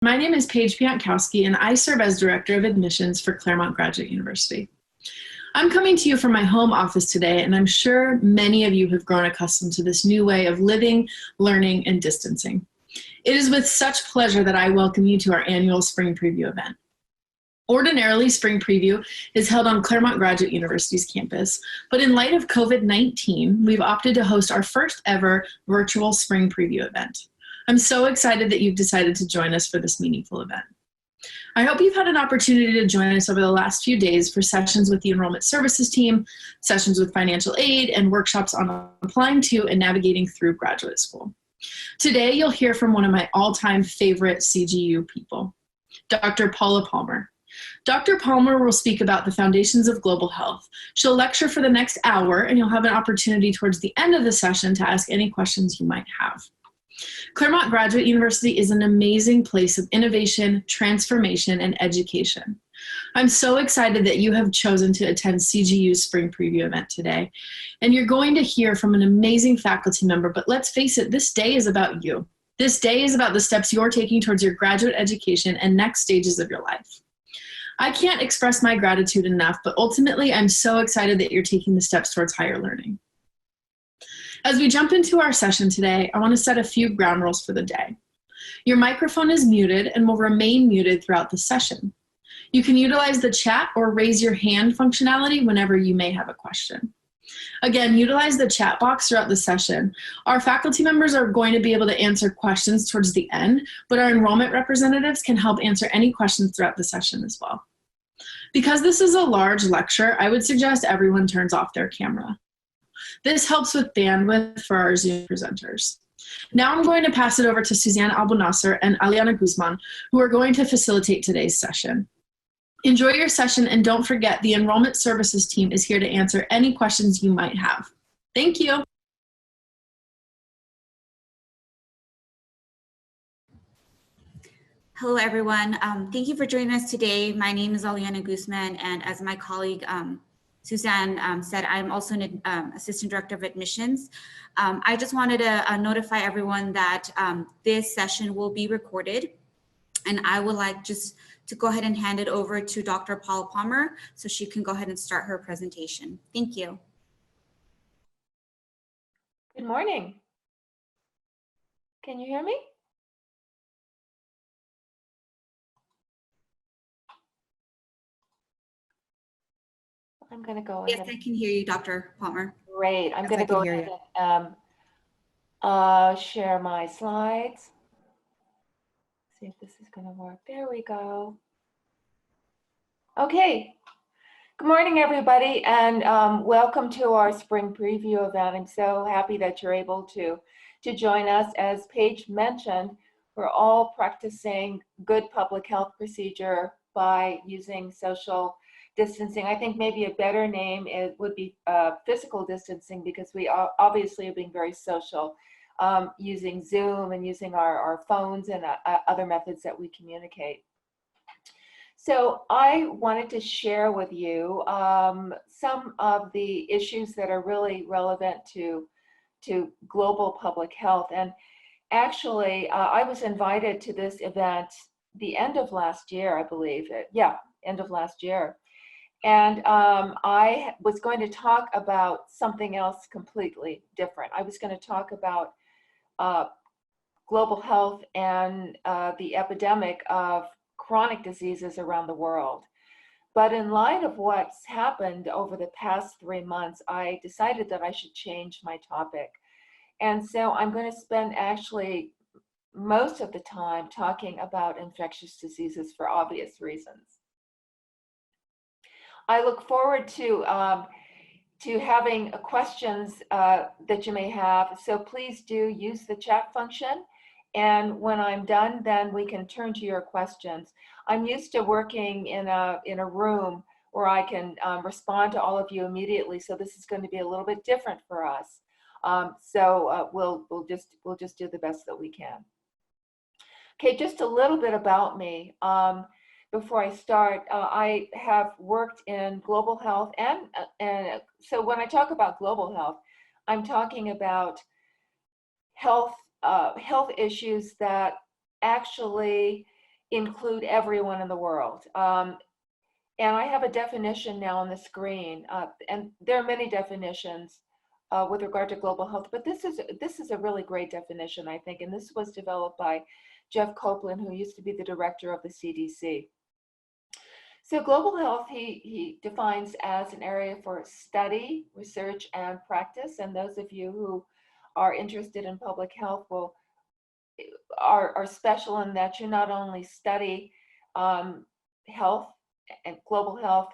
My name is Paige Piatkowski, and I serve as Director of Admissions for Claremont Graduate University. I'm coming to you from my home office today, and I'm sure many of you have grown accustomed to this new way of living, learning, and distancing. It is with such pleasure that I welcome you to our annual Spring Preview event. Ordinarily, Spring Preview is held on Claremont Graduate University's campus, but in light of COVID-19, we've opted to host our first ever virtual Spring Preview event. I'm so excited that you've decided to join us for this meaningful event. I hope you've had an opportunity to join us over the last few days for sessions with the enrollment services team, sessions with financial aid, and workshops on applying to and navigating through graduate school. Today, you'll hear from one of my all-time favorite CGU people, Dr. Paula Palmer. Dr. Palmer will speak about the foundations of global health. She'll lecture for the next hour, and you'll have an opportunity towards the end of the session to ask any questions you might have. Claremont Graduate University is an amazing place of innovation, transformation, and education. I'm so excited that you have chosen to attend CGU's Spring Preview event today. And you're going to hear from an amazing faculty member, but let's face it, this day is about you. This day is about the steps you're taking towards your graduate education and next stages of your life. I can't express my gratitude enough, but ultimately, I'm so excited that you're taking the steps towards higher learning. As we jump into our session today, I want to set a few ground rules for the day. Your microphone is muted and will remain muted throughout the session. You can utilize the chat or raise your hand functionality whenever you may have a question. Again, utilize the chat box throughout the session. Our faculty members are going to be able to answer questions towards the end, but our enrollment representatives can help answer any questions throughout the session as well. Because this is a large lecture, I would suggest everyone turns off their camera. This helps with bandwidth for our Zoom presenters. Now I'm going to pass it over to Suzanne Albonasser and Aliana Guzman, who are going to facilitate today's session. Enjoy your session, and don't forget the enrollment services team is here to answer any questions you might have. Thank you. Hello, everyone. Thank you for joining us today. My name is Aliana Guzman, and as my colleague Suzanne said, I'm also an Assistant Director of Admissions. I just wanted to notify everyone that this session will be recorded, and I would like just to go ahead and hand it over to Dr. Paula Palmer so she can go ahead and start her presentation. Thank you. Good morning. Can you hear me? I'm going to go ahead. Yes, I can hear you, Dr. Palmer. Great. I'm going to go ahead and share my slides. See if this is going to work. There we go. Okay. Good morning, everybody, and welcome to our Spring Preview event. I'm so happy that you're able to join us. As Paige mentioned, we're all practicing good public health procedure by using social distancing. I think maybe a better name would be physical distancing, because we are obviously being very social, using Zoom and using our phones and other methods that we communicate. So I wanted to share with you some of the issues that are really relevant to global public health. And actually, I was invited to this event the end of last year, I believe. End of last year. And I was going to talk about something else completely different. I was going to talk about global health and the epidemic of chronic diseases around the world. But in light of what's happened over the past 3 months, I decided that I should change my topic. And so I'm going to spend actually most of the time talking about infectious diseases for obvious reasons. I look forward to having questions that you may have. So please do use the chat function. And when I'm done, then we can turn to your questions. I'm used to working in a room where I can respond to all of you immediately. So this is going to be a little bit different for us. We'll just do the best that we can. Okay, just a little bit about me. Before I start, I have worked in global health, and so when I talk about global health, I'm talking about health issues that actually include everyone in the world. And I have a definition now on the screen, and there are many definitions with regard to global health, but this is a really great definition, I think, and this was developed by Jeff Copeland, who used to be the director of the CDC. So global health, he defines as an area for study, research, and practice. And those of you who are interested in public health are special in that you not only study health and global health,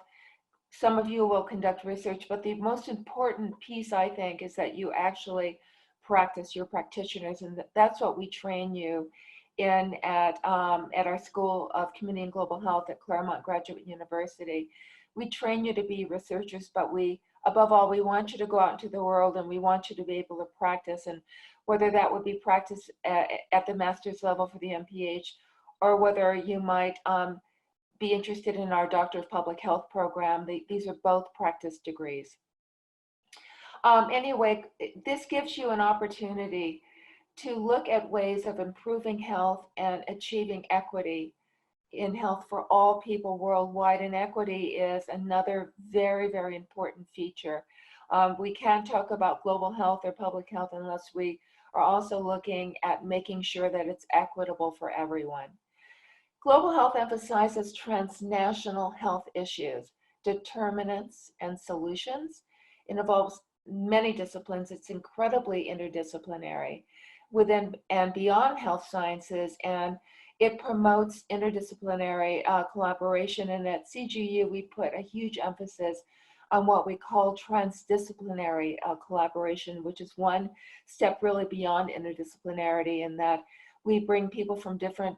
some of you will conduct research, but the most important piece, I think, is that you actually practice, your practitioners, and that's what we train you in at our School of Community and Global Health at Claremont Graduate University. We train you to be researchers, but above all, we want you to go out into the world and we want you to be able to practice, and whether that would be practice at the master's level for the MPH, or whether you might be interested in our Doctor of Public Health program. These are both practice degrees. Anyway, this gives you an opportunity to look at ways of improving health and achieving equity in health for all people worldwide. And equity is another very, very important feature. We can't talk about global health or public health unless we are also looking at making sure that it's equitable for everyone. Global health emphasizes transnational health issues, determinants, and solutions. It involves many disciplines. It's incredibly interdisciplinary within and beyond health sciences, and it promotes interdisciplinary collaboration. And at CGU, we put a huge emphasis on what we call transdisciplinary collaboration, which is one step really beyond interdisciplinarity, in that we bring people from different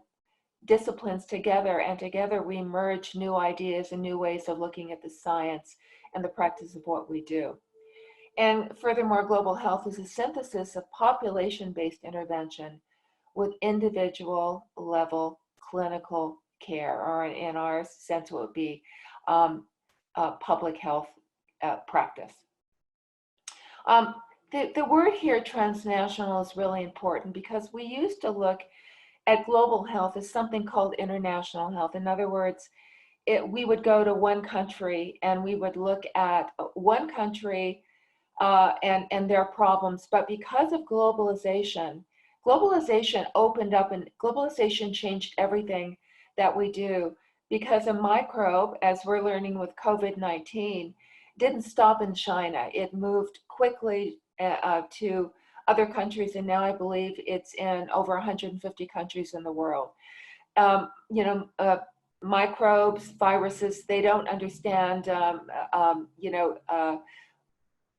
disciplines together, and together we merge new ideas and new ways of looking at the science and the practice of what we do. And furthermore, global health is a synthesis of population-based intervention with individual level clinical care, or in our sense, it would be public health practice. The word here, transnational, is really important because we used to look at global health as something called international health. In other words, we would go to one country and we would look at one country and their problems. But because of globalization opened up, and globalization changed everything that we do, because a microbe, as we're learning with COVID-19, didn't stop in China. It moved quickly to other countries, and now I believe it's in over 150 countries in the world. Microbes, viruses, they don't understand,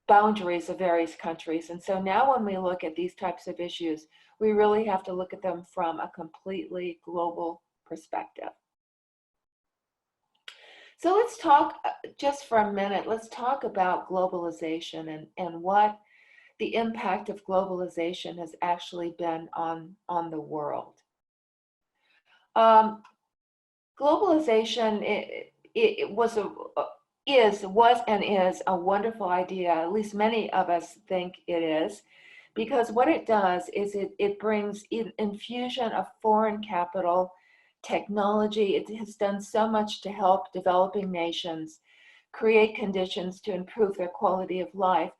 boundaries of various countries. And so now when we look at these types of issues, we really have to look at them from a completely global perspective. So let's talk just for a minute, let's talk about globalization and what the impact of globalization has actually been on the world. Globalization, it was and is a wonderful idea. At least many of us think it is, because what it does is it brings infusion of foreign capital, technology. It has done so much to help developing nations create conditions to improve their quality of life.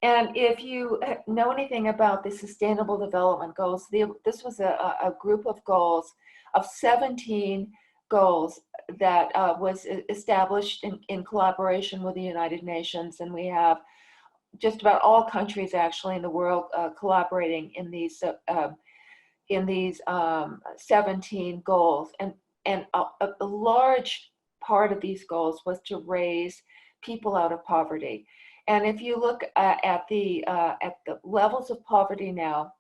And if you know anything about the Sustainable Development Goals, this was a group of goals, of 17 goals that was established in collaboration with the United Nations. And we have just about all countries actually in the world collaborating in these 17 goals. And a large part of these goals was to raise people out of poverty. And if you look at the levels of poverty now,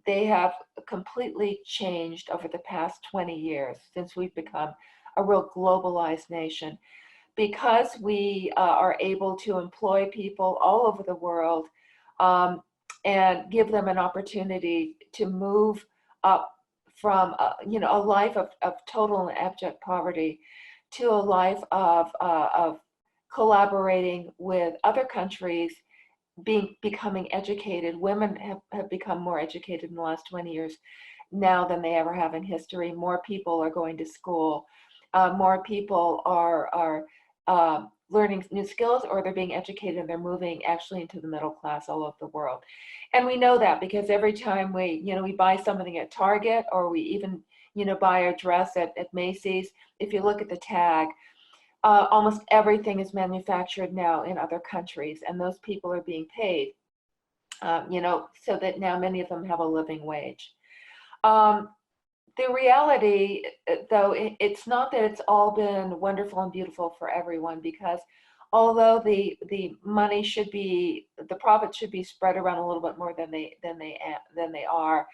they have completely changed over the past 20 years since we've become a real globalized nation, because we are able to employ people all over the world and give them an opportunity to move up from a life of total and abject poverty to a life of collaborating with other countries, becoming educated. Women have become more educated in the last 20 years. now than they ever have in history. More people are going to school. More people are learning new skills, or they're being educated and they're moving actually into the middle class all over the world. And we know that because every time we buy something at Target, or we even, buy a dress at Macy's, if you look at the tag, almost everything is manufactured now in other countries, and those people are being paid, so that now many of them have a living wage. The reality, though, it's not that it's all been wonderful and beautiful for everyone, because although the money should be, the profits should be spread around a little bit more than they are,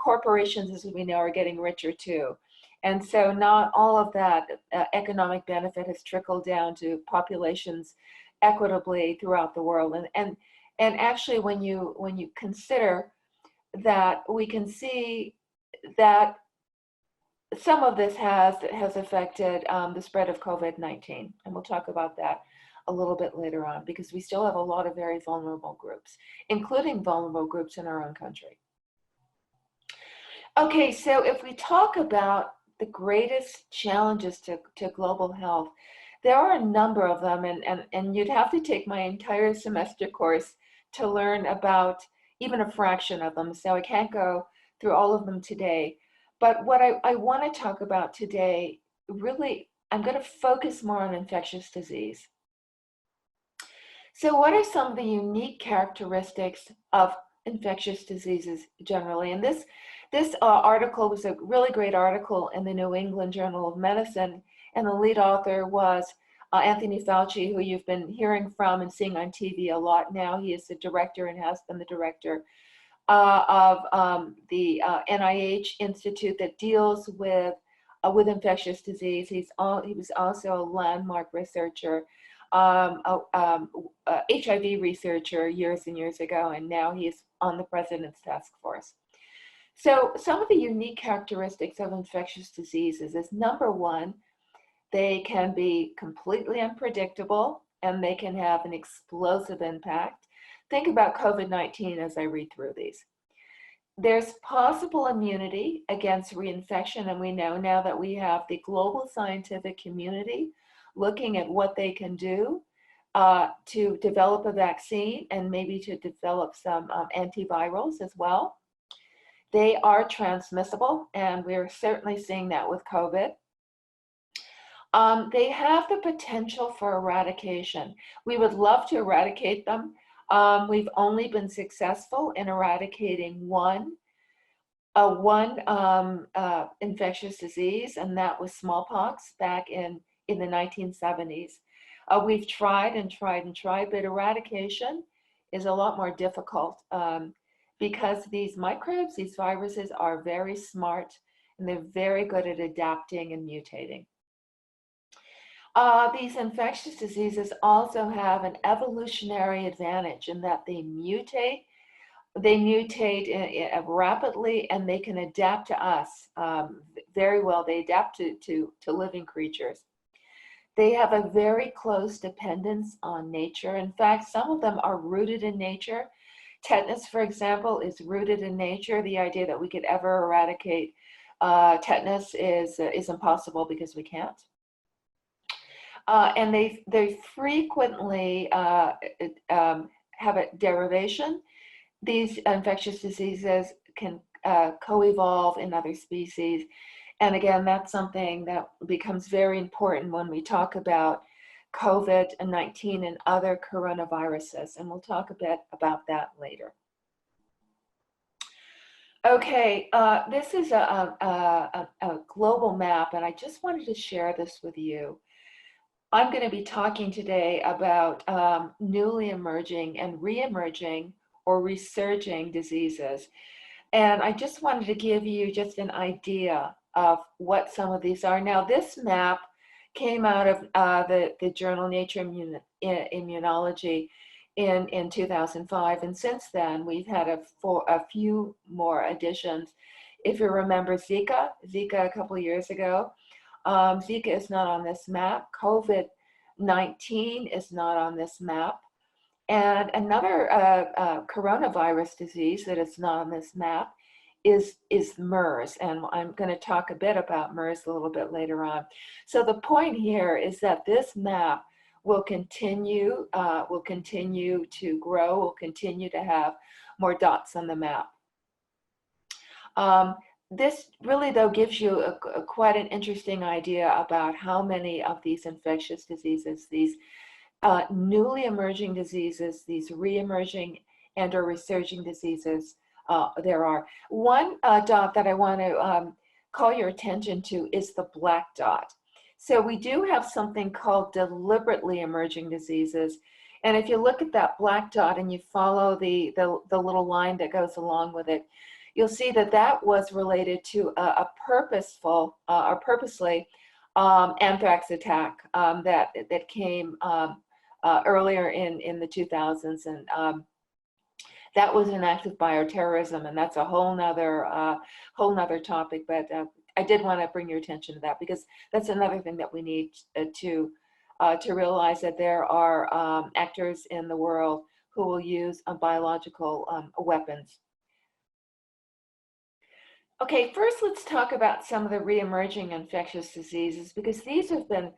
corporations, as we know, are getting richer too. And so not all of that economic benefit has trickled down to populations equitably throughout the world. And actually, when you consider that, we can see that some of this has affected the spread of COVID-19. And we'll talk about that a little bit later on, because we still have a lot of very vulnerable groups, including vulnerable groups in our own country. Okay, so if we talk about the greatest challenges to global health, there are a number of them, and you'd have to take my entire semester course to learn about even a fraction of them, so I can't go through all of them today. But what I want to talk about today, really, I'm going to focus more on infectious disease. So what are some of the unique characteristics of infectious diseases generally? And this article was a really great article in the New England Journal of Medicine, and the lead author was Anthony Fauci, who you've been hearing from and seeing on TV a lot now. He is the director and has been the director of the NIH Institute that deals with infectious disease. He was also a landmark researcher, HIV researcher years and years ago, and now he's on the president's task force. So some of the unique characteristics of infectious diseases is, number one, they can be completely unpredictable and they can have an explosive impact. Think about COVID-19 as I read through these. There's possible immunity against reinfection, and we know now that we have the global scientific community looking at what they can do to develop a vaccine and maybe to develop some antivirals as well. They are transmissible, and we're certainly seeing that with COVID. They have the potential for eradication. We would love to eradicate them. We've only been successful in eradicating one infectious disease, and that was smallpox back in the 1970s. We've tried and tried and tried, but eradication is a lot more difficult because these microbes, these viruses, are very smart, and they're very good at adapting and mutating. These infectious diseases also have an evolutionary advantage in that they mutate. They mutate rapidly, and they can adapt to us very well. They adapt to living creatures. They have a very close dependence on nature. In fact, some of them are rooted in nature. Tetanus, for example, is rooted in nature. The idea that we could ever eradicate tetanus is impossible because we can't. And they frequently have a derivation. These infectious diseases can co-evolve in other species. And again, that's something that becomes very important when we talk about COVID-19 and other coronaviruses. And we'll talk a bit about that later. Okay, this is a global map, and I just wanted to share this with you. I'm going to be talking today about newly emerging and re-emerging or resurging diseases. And I just wanted to give you just an idea of what some of these are. Now, this map came out of the journal Nature Immunology in 2005. And since then, we've had a few more additions. If you remember Zika a couple of years ago, Zika is not on this map. COVID-19 is not on this map. And another coronavirus disease that is not on this map is MERS, and I'm going to talk a bit about MERS a little bit later on. So the point here is that this map will continue to grow, will continue to have more dots on the map. This really, though, gives you quite an interesting idea about how many of these infectious diseases, these newly emerging diseases, these re-emerging and or resurging diseases there are. One dot that I want to call your attention to is the black dot. So we do have something called deliberately emerging diseases. And if you look at that black dot and you follow the little line that goes along with it, you'll see that that was related to a purposeful or purposely anthrax attack that came earlier in the 2000s, and that was an act of bioterrorism, and that's a whole nother topic. But I did want to bring your attention to that, because that's another thing that we need to realize, that there are actors in the world who will use biological weapons. Okay, first let's talk about some of the re-emerging infectious diseases, because these have been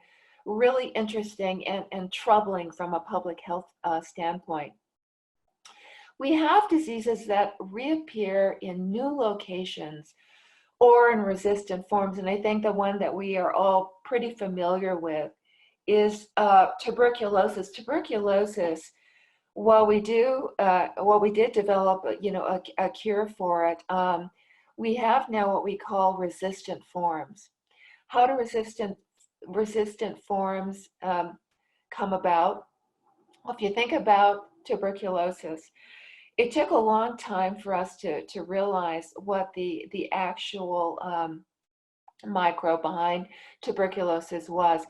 really interesting and troubling from a public health standpoint. We have diseases that reappear in new locations or in resistant forms, and I think the one that we are all pretty familiar with is tuberculosis. Tuberculosis, while we did develop, a cure for it, we have now what we call resistant forms. How do resistant forms come about? Well, if you think about tuberculosis, it took a long time for us to realize what the actual microbe behind tuberculosis was.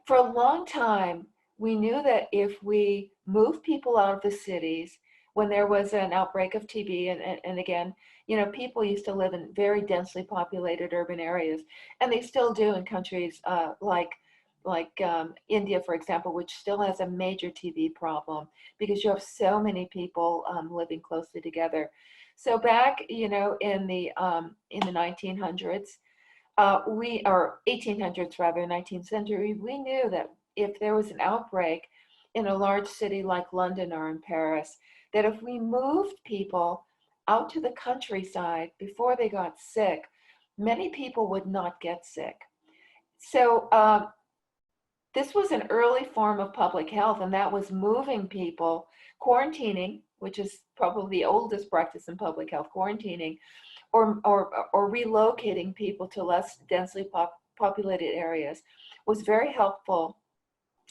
For a long time, we knew that if we moved people out of the cities when there was an outbreak of TB, and again, people used to live in very densely populated urban areas, and they still do in countries like India, for example, which still has a major TB problem because you have so many people living closely together. So back, in the 1900s, or 1800s rather, 19th century, we knew that if there was an outbreak in a large city like London or in Paris, that if we moved people out to the countryside before they got sick, many people would not get sick. So this was an early form of public health, and that was moving people, quarantining, which is probably the oldest practice in public health, quarantining, or relocating people to less densely populated areas was very helpful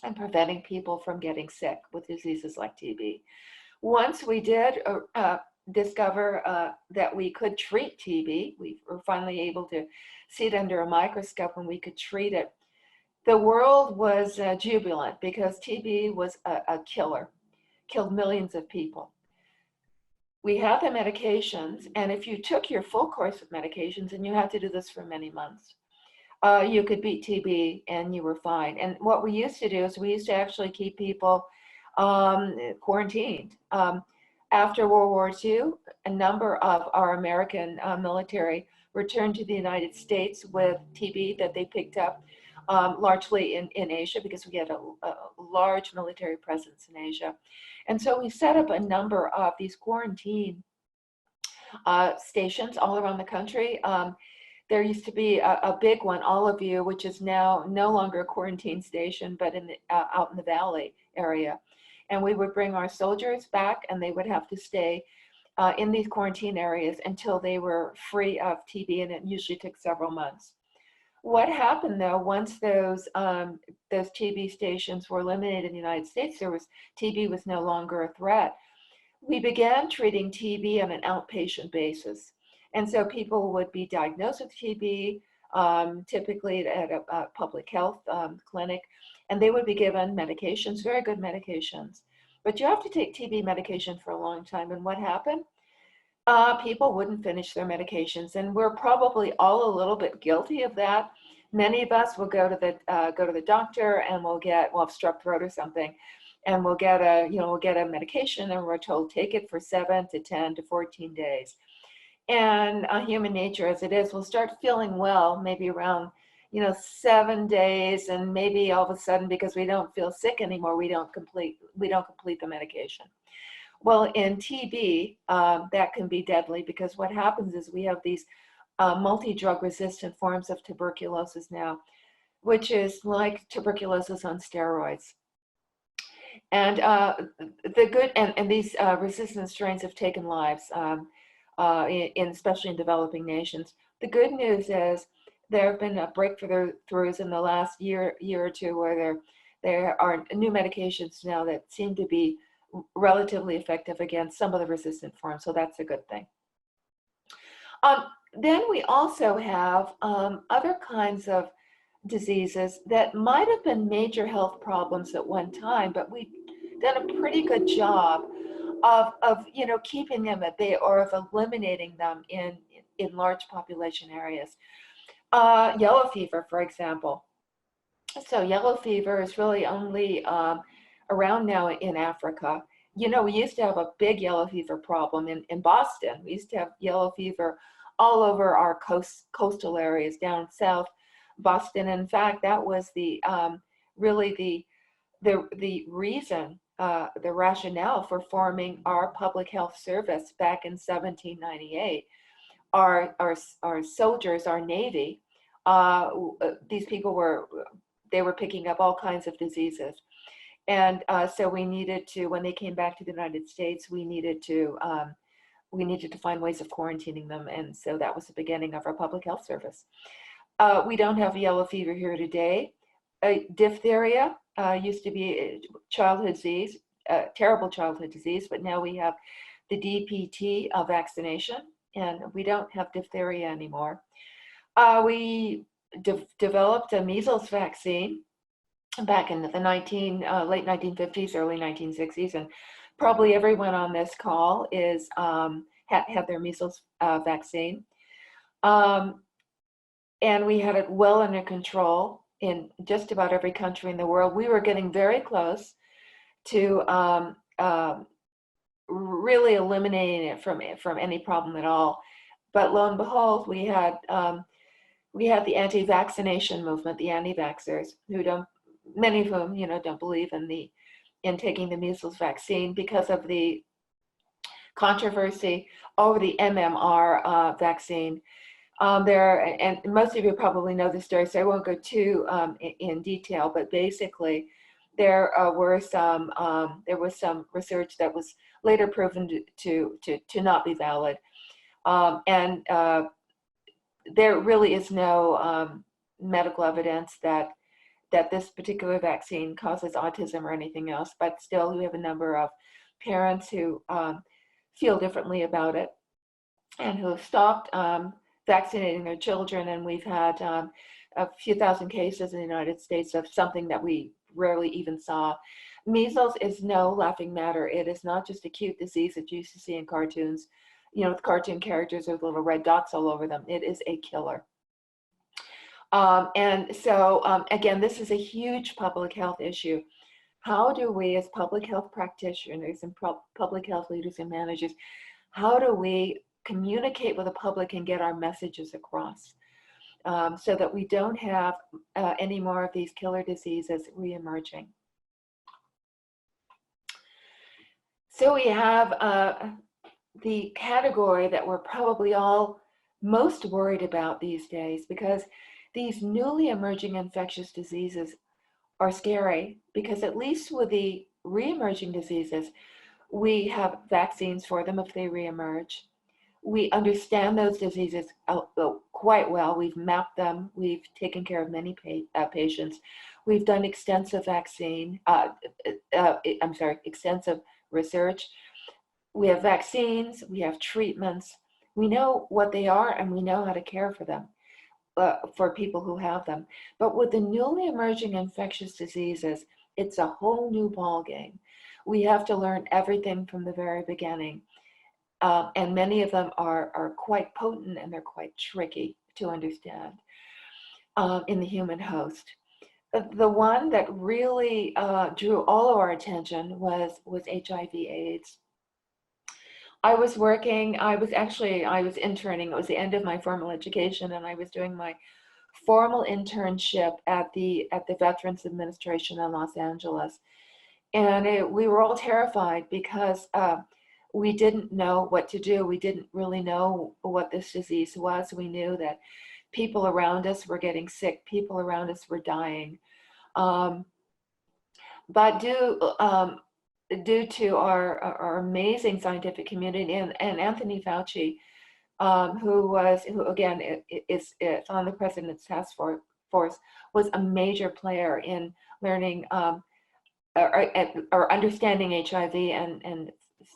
in preventing people from getting sick with diseases like TB. Once we did discover that we could treat TB, we were finally able to see it under a microscope and we could treat it. The world was jubilant because TB was a killer, killed millions of people. We have the medications, and if you took your full course of medications, and you had to do this for many months, you could beat TB and you were fine. And what we used to do is we used to actually keep people quarantined. After World War II, a number of our American military returned to the United States with TB that they picked up largely in Asia, because we had a large military presence in Asia. And so we set up a number of these quarantine stations all around the country. There used to be a big one, Alleview, which is now no longer a quarantine station, but out in the valley area. And we would bring our soldiers back, and they would have to stay in these quarantine areas until they were free of TB, and it usually took several months. What happened though, once those TB stations were eliminated in the United States, TB was no longer a threat. We began treating TB on an outpatient basis. And so people would be diagnosed with TB, typically at a public health clinic, and they would be given medications, very good medications. But you have to take TB medication for a long time. And what happened? People wouldn't finish their medications, and we're probably all a little bit guilty of that. Many of us will go to the doctor, and we'll have strep throat or something, and we'll get a medication, and we're told take it for 7 to 10 to 14 days. And human nature as it is, will start feeling well maybe around 7 days, and maybe all of a sudden, because we don't feel sick anymore, we don't complete the medication. Well, in TB, that can be deadly, because what happens is we have these multi-drug resistant forms of tuberculosis now, which is like tuberculosis on steroids. And these resistant strains have taken lives, especially in developing nations. The good news is there have been breakthroughs in the last year or two, where there are new medications now that seem to be relatively effective against some of the resistant forms, so that's a good thing. Then we also have other kinds of diseases that might have been major health problems at one time, but we've done a pretty good job of keeping them at bay, or of eliminating them in large population areas. Yellow fever, for example. So yellow fever is really only around now in Africa. We used to have a big yellow fever problem in Boston. We used to have yellow fever all over our coastal areas down south Boston. In fact, that was really the reason, the rationale for forming our public health service back in 1798. Our soldiers, our Navy, these people were picking up all kinds of diseases. And so we needed to, when they came back to the United States, we needed to find ways of quarantining them. And so that was the beginning of our public health service. We don't have yellow fever here today. Diphtheria used to be a childhood disease, terrible childhood disease, but now we have the DPT vaccination, and we don't have diphtheria anymore. We developed a measles vaccine back in the late 1950s, early 1960s, and probably everyone on this call is had their measles vaccine. And we had it well under control in just about every country in the world. We were getting very close to really eliminating it from any problem at all. But lo and behold, we had the anti-vaccination movement, the anti-vaxxers, many of whom don't believe in taking the measles vaccine because of the controversy over the MMR vaccine. And most of you probably know the story, so I won't go too in detail. But basically, there was some research that was later proven to not be valid, and there really is no medical evidence that this particular vaccine causes autism or anything else. But still, we have a number of parents who feel differently about it and who have stopped vaccinating their children. And we've had a few thousand cases in the United States of something that we rarely even saw. Measles is no laughing matter. It is not just a cute disease that you used to see in cartoons, with cartoon characters with little red dots all over them. It is a killer. And so, again, this is a huge public health issue. How do we, as public health practitioners and public health leaders and managers, how do we communicate with the public and get our messages across so that we don't have any more of these killer diseases reemerging? So we have the category that we're probably all most worried about these days, because these newly emerging infectious diseases are scary, because at least with the reemerging diseases, we have vaccines for them if they reemerge. We understand those diseases quite well. We've mapped them. We've taken care of many patients. We've done extensive extensive research. We have vaccines, we have treatments. We know what they are, and we know how to care for them, for people who have them. But with the newly emerging infectious diseases, it's a whole new ballgame. We have to learn everything from the very beginning. And many of them are quite potent, and they're quite tricky to understand in the human host. The one that really drew all of our attention was HIV/AIDS. I was working, I was interning. It was the end of my formal education, and I was doing my formal internship at the Veterans Administration in Los Angeles. And we were all terrified because we didn't know what to do. We didn't really know what this disease was. We knew that people around us were getting sick, people around us were dying. But due to our amazing scientific community and Anthony Fauci, who again is on the president's task force, was a major player in learning or understanding HIV and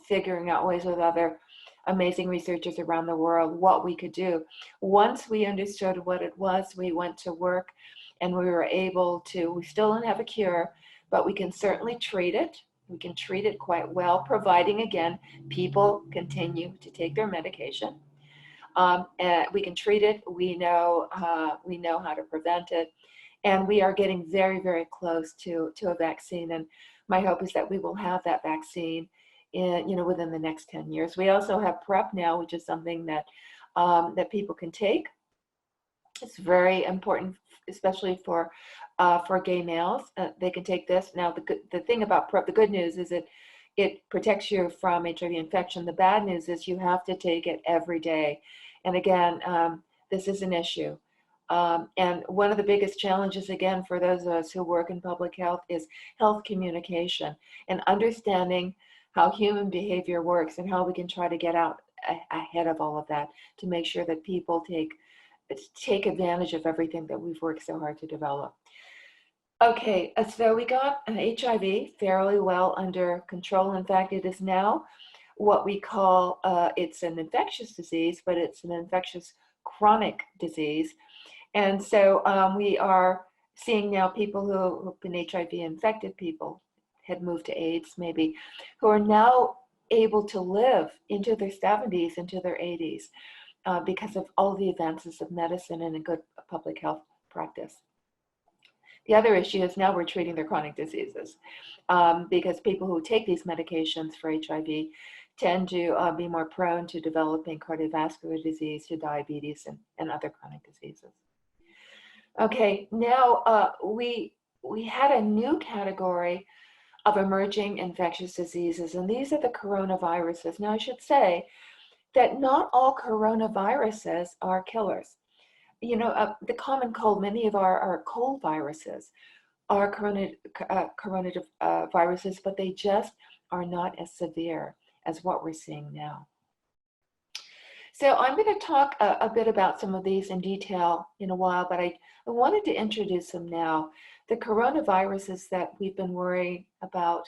figuring out ways with other amazing researchers around the world what we could do. Once we understood what it was, we went to work, and we were able to, we still don't have a cure, but we can certainly treat it. We can treat it quite well, providing, again, people continue to take their medication. And we can treat it. We know how to prevent it. And we are getting very, very close to a vaccine. And my hope is that we will have that vaccine within the next 10 years. We also have PrEP now, which is something that people can take. It's very important, especially for gay males. They can take this. Now, the thing about PrEP, the good news is it protects you from HIV infection. The bad news is you have to take it every day. And again, this is an issue. And one of the biggest challenges, again, for those of us who work in public health is health communication and understanding how human behavior works and how we can try to get out ahead of all of that to make sure that people take advantage of everything that we've worked so hard to develop. Okay, so we got HIV fairly well under control. In fact, it is now what we call, it's an infectious disease, but it's an infectious chronic disease. And so we are seeing now people who've been HIV infected, people had moved to AIDS maybe, who are now able to live into their 70s, into their 80s, because of all the advances of medicine and a good public health practice. The other issue is now we're treating their chronic diseases, because people who take these medications for HIV tend to be more prone to developing cardiovascular disease, to diabetes, and other chronic diseases. Okay, now we had a new category of emerging infectious diseases, and these are the coronaviruses. Now, I should say that not all coronaviruses are killers. You know, the common cold, many of our cold viruses are coronaviruses, but they just are not as severe as what we're seeing now. So I'm going to talk a bit about some of these in detail in a while, but I wanted to introduce them now. The coronaviruses that we've been worrying about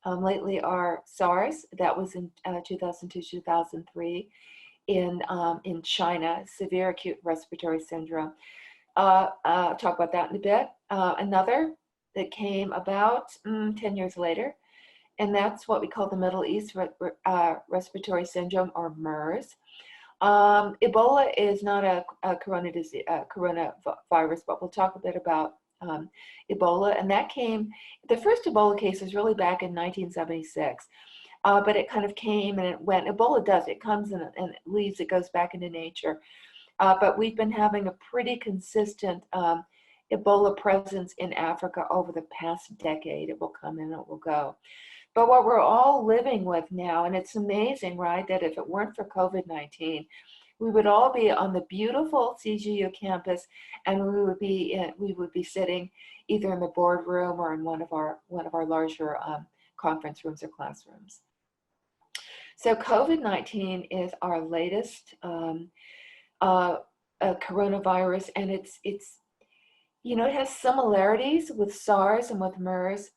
lately are SARS, that was in 2002-2003 in China, severe acute respiratory syndrome. I'll talk about that in a bit. Another that came about 10 years later, and that's what we call the Middle East respiratory syndrome, or MERS. Ebola is not a coronavirus, but we'll talk a bit about Ebola. And that came, the first Ebola case was really back in 1976, but it kind of came and it went. Ebola does, it comes and it leaves, it goes back into nature. But we've been having a pretty consistent Ebola presence in Africa over the past decade. It will come and it will go. But what we're all living with now, and it's amazing, right, that if it weren't for COVID-19, we would all be on the beautiful CGU campus, and we would be sitting either in the boardroom or in one of our larger conference rooms or classrooms. So COVID-19 is our latest coronavirus, and it's you know, it has similarities with SARS and with MERS.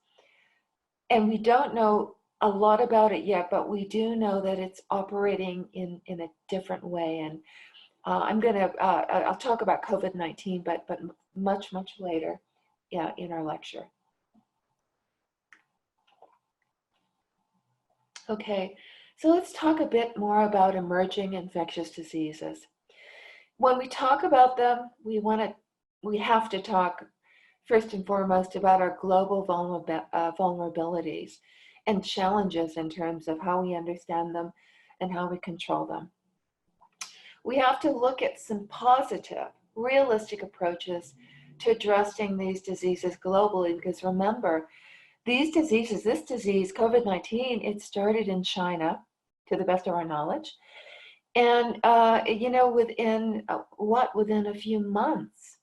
And we don't know a lot about it yet, but we do know that it's operating in a different way. And I'll talk about COVID-19, but much later, in our lecture. Okay, so let's talk a bit more about emerging infectious diseases. When we talk about them, we have to talk first and foremost about our global vulnerabilities and challenges in terms of how we understand them and how we control them. We have to look at some positive, realistic approaches to addressing these diseases globally, because remember, these diseases, this disease, COVID-19, it started in China, to the best of our knowledge. And, you know, within a few months,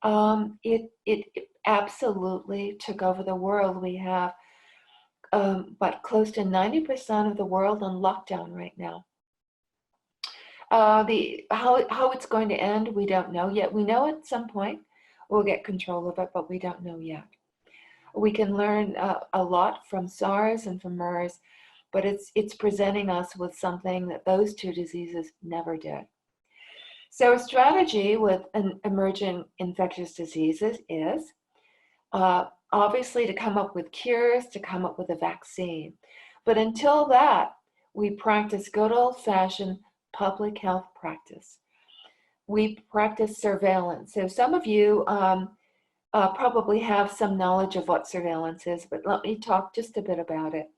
it absolutely took over the world. We have but close to 90% of the world on lockdown right now. How it's going to end, we don't know yet. We know at some point we'll get control of it, but we don't know yet. We can learn a lot from SARS and from MERS, but it's presenting us with something that those two diseases never did. So a strategy with an emerging infectious diseases is obviously to come up with cures, to come up with a vaccine. But until that, we practice good old-fashioned public health practice. We practice surveillance. So some of you probably have some knowledge of what surveillance is, but let me talk just a bit about it.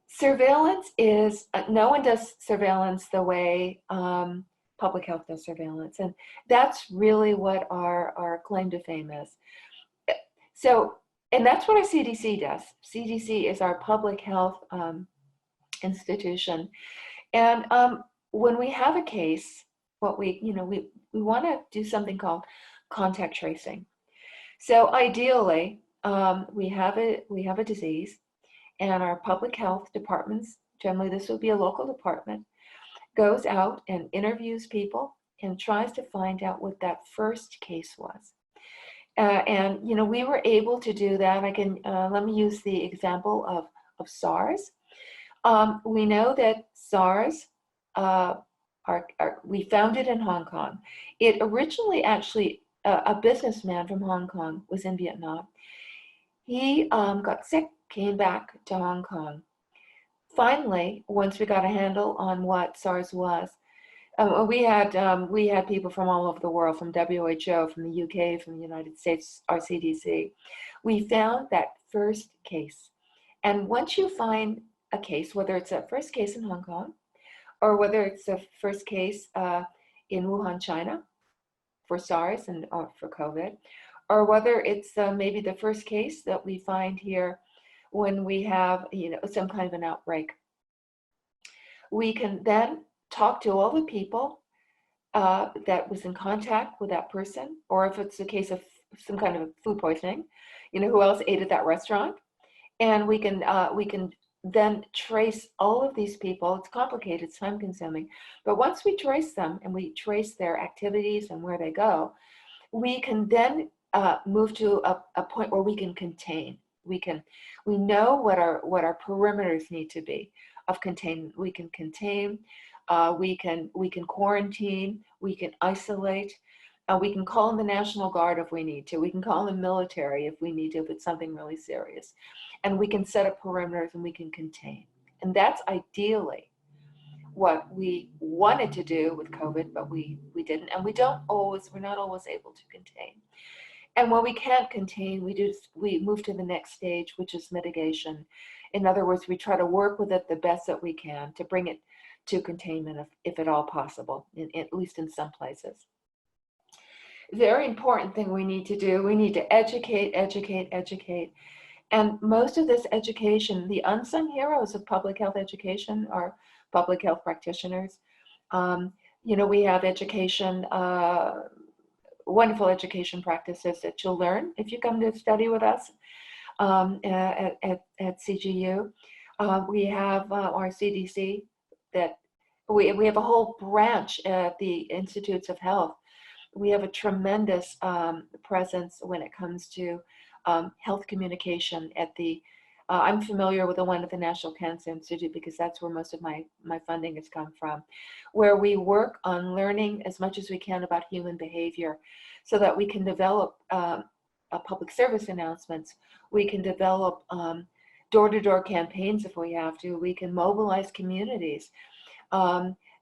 Surveillance is, no one does surveillance the way public health does surveillance. And that's really what our claim to fame is. So, and that's what our CDC does. CDC is our public health institution. And when we have a case, what we want to do something called contact tracing. So ideally, we have a disease, and our public health departments, generally this would be a local department, goes out and interviews people and tries to find out what that first case was. And we were able to do that. I can let me use the example of SARS. We know that SARS, we found it in Hong Kong. It originally actually, a businessman from Hong Kong was in Vietnam. He got sick, came back to Hong Kong. Finally, once we got a handle on what SARS was, we had people from all over the world, from WHO, from the UK, from the United States, our CDC. We found that first case. And once you find a case, whether it's a first case in Hong Kong, or whether it's a first case in Wuhan, China, for SARS and for COVID, or whether it's maybe the first case that we find here when we have some kind of an outbreak, we can then talk to all the people that was in contact with that person, or if it's a case of some kind of food poisoning, who else ate at that restaurant, and we can then trace all of these people. It's complicated, it's time consuming, but once we trace them and we trace their activities and where they go, we can then move to a point where we can contain. We know what our perimeters need to be of containment. We can contain, we can quarantine, we can isolate, we can call in the National Guard if we need to, we can call in the military if we need to, if it's something really serious. And we can set up perimeters and we can contain. And that's ideally what we wanted to do with COVID, but we didn't. And we're not always able to contain. And when we can't contain, we move to the next stage, which is mitigation. In other words, we try to work with it the best that we can to bring it to containment if at all possible, at least in some places. Very important thing we need to do, we need to educate. And most of this education, the unsung heroes of public health education are public health practitioners. We have education, wonderful education practices that you'll learn if you come to study with us at CGU. We have our CDC, that we have a whole branch at the Institutes of Health. We have a tremendous presence when it comes to health communication at the, I'm familiar with the one at the National Cancer Institute because that's where most of my funding has come from, where we work on learning as much as we can about human behavior so that we can develop public service announcements. We can develop door-to-door campaigns if we have to. We can mobilize communities.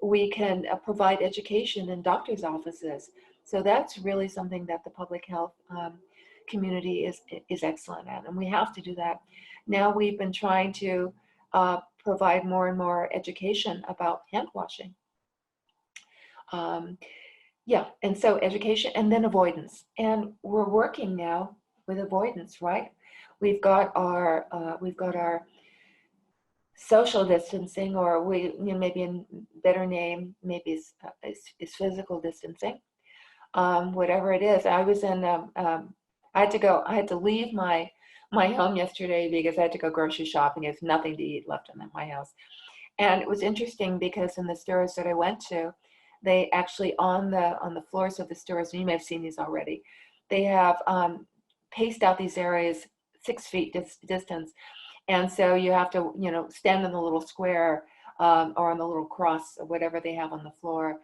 We can provide education in doctors' offices. So that's really something that the public health community is excellent at, and we have to do that. Now we've been trying to provide more and more education about hand washing. Yeah, and so education and then avoidance. And we're working now with avoidance, right? We've got our social distancing, or maybe a better name maybe is physical distancing. Whatever it is. I was in I had to leave my home yesterday because I had to go grocery shopping. There's nothing to eat left in my house. And it was interesting because in the stores that I went to, they actually on the floors of the stores, and you may have seen these already, they have paced out these areas 6 feet distance. And so you have to, stand in the little square or on the little cross or whatever they have on the floor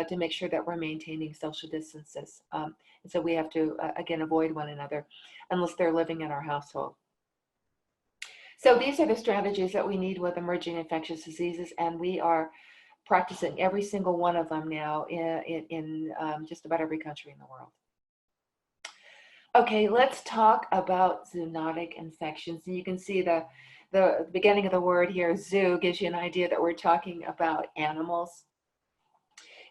to make sure that we're maintaining social distances. And so we have to, again, avoid one another unless they're living in our household. So these are the strategies that we need with emerging infectious diseases, and we are practicing every single one of them now in just about every country in the world. Okay, let's talk about zoonotic infections. And you can see the beginning of the word here, zoo, gives you an idea that we're talking about animals.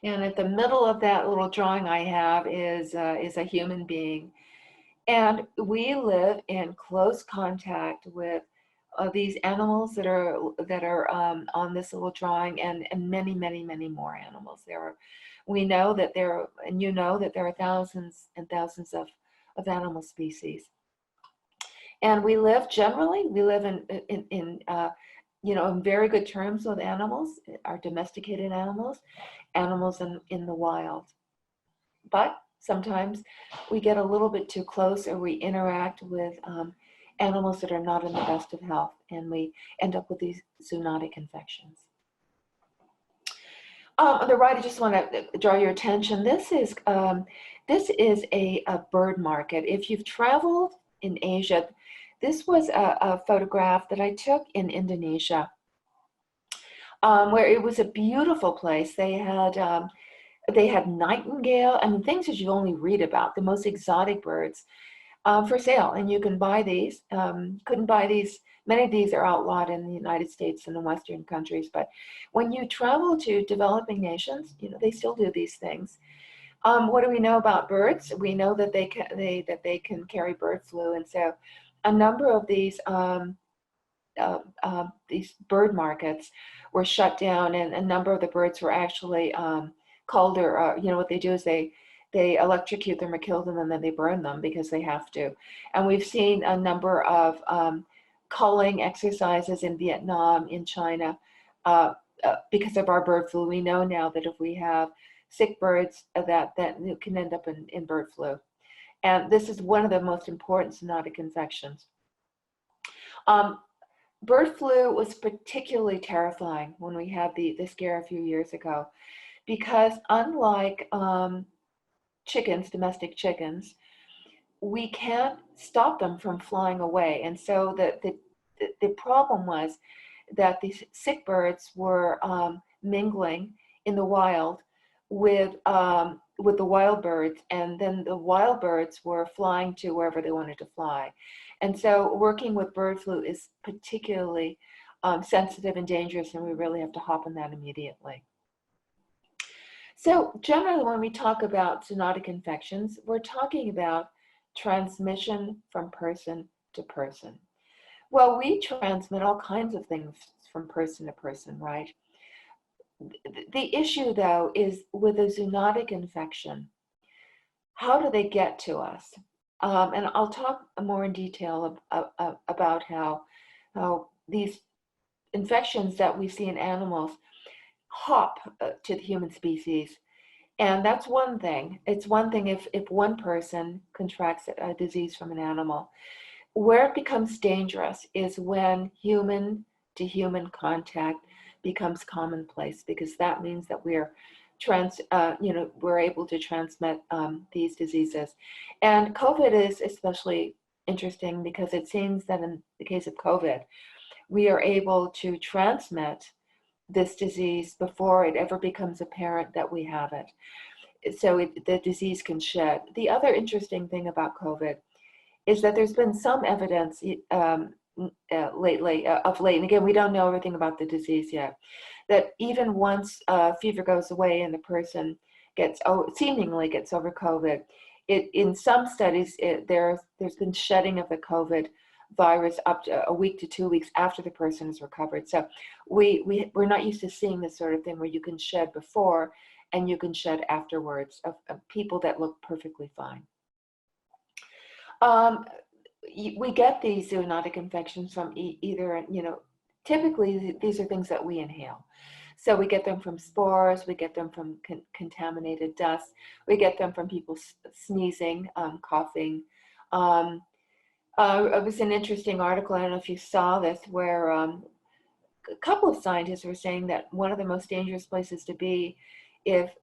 And at the middle of that little drawing I have is a human being. And we live in close contact with these animals that are on this little drawing, and many, many, many more animals. We know that there, and you know that there are thousands and thousands of animal species. And we live in very good terms with animals, our domesticated animals in the wild. But sometimes we get a little bit too close, or we interact with animals that are not in the best of health, and we end up with these zoonotic infections. On the right, I just want to draw your attention. This is a bird market. If you've traveled in Asia, this was a photograph that I took in Indonesia, where it was a beautiful place. They had nightingale, things that you only read about, the most exotic birds for sale, and you can buy these. Couldn't buy these. Many of these are outlawed in the United States and in Western countries, but when you travel to developing nations, they still do these things. What do we know about birds? We know that they can carry bird flu, and so a number of these bird markets were shut down, and a number of the birds were actually culled, or what they do is they electrocute them or kill them, and then they burn them because they have to. And we've seen a number of culling exercises in Vietnam, in China, because of our bird flu. We know now that if we have sick birds, that can end up in bird flu. And this is one of the most important zoonotic infections. Bird flu was particularly terrifying when we had the scare a few years ago, because unlike chickens, domestic chickens, we can't stop them from flying away. And so the problem was that these sick birds were mingling in the wild with the wild birds, and then the wild birds were flying to wherever they wanted to fly. And so working with bird flu is particularly sensitive and dangerous, and we really have to hop on that immediately. So generally, when we talk about zoonotic infections, we're talking about transmission from person to person. Well, we transmit all kinds of things from person to person, right? The issue, though, is with a zoonotic infection, how do they get to us? And I'll talk more in detail about how these infections that we see in animals hop to the human species. And that's one thing. It's one thing if one person contracts a disease from an animal. Where it becomes dangerous is when human to human contact becomes commonplace, because that means that we're able to transmit these diseases. And COVID is especially interesting because it seems that in the case of COVID, we are able to transmit this disease before it ever becomes apparent that we have it. So the disease can shed. The other interesting thing about COVID is that there's been some evidence lately, of late, and again, we don't know everything about the disease yet, that even once fever goes away and the person seemingly gets over COVID, in some studies, there's been shedding of the COVID virus up to a week to 2 weeks after the person has recovered. So we're not used to seeing this sort of thing where you can shed before and you can shed afterwards of people that look perfectly fine. We get these zoonotic infections from either, typically these are things that we inhale. So we get them from spores, we get them from contaminated dust, we get them from people sneezing, coughing. It was an interesting article, I don't know if you saw this, where a couple of scientists were saying that one of the most dangerous places to be if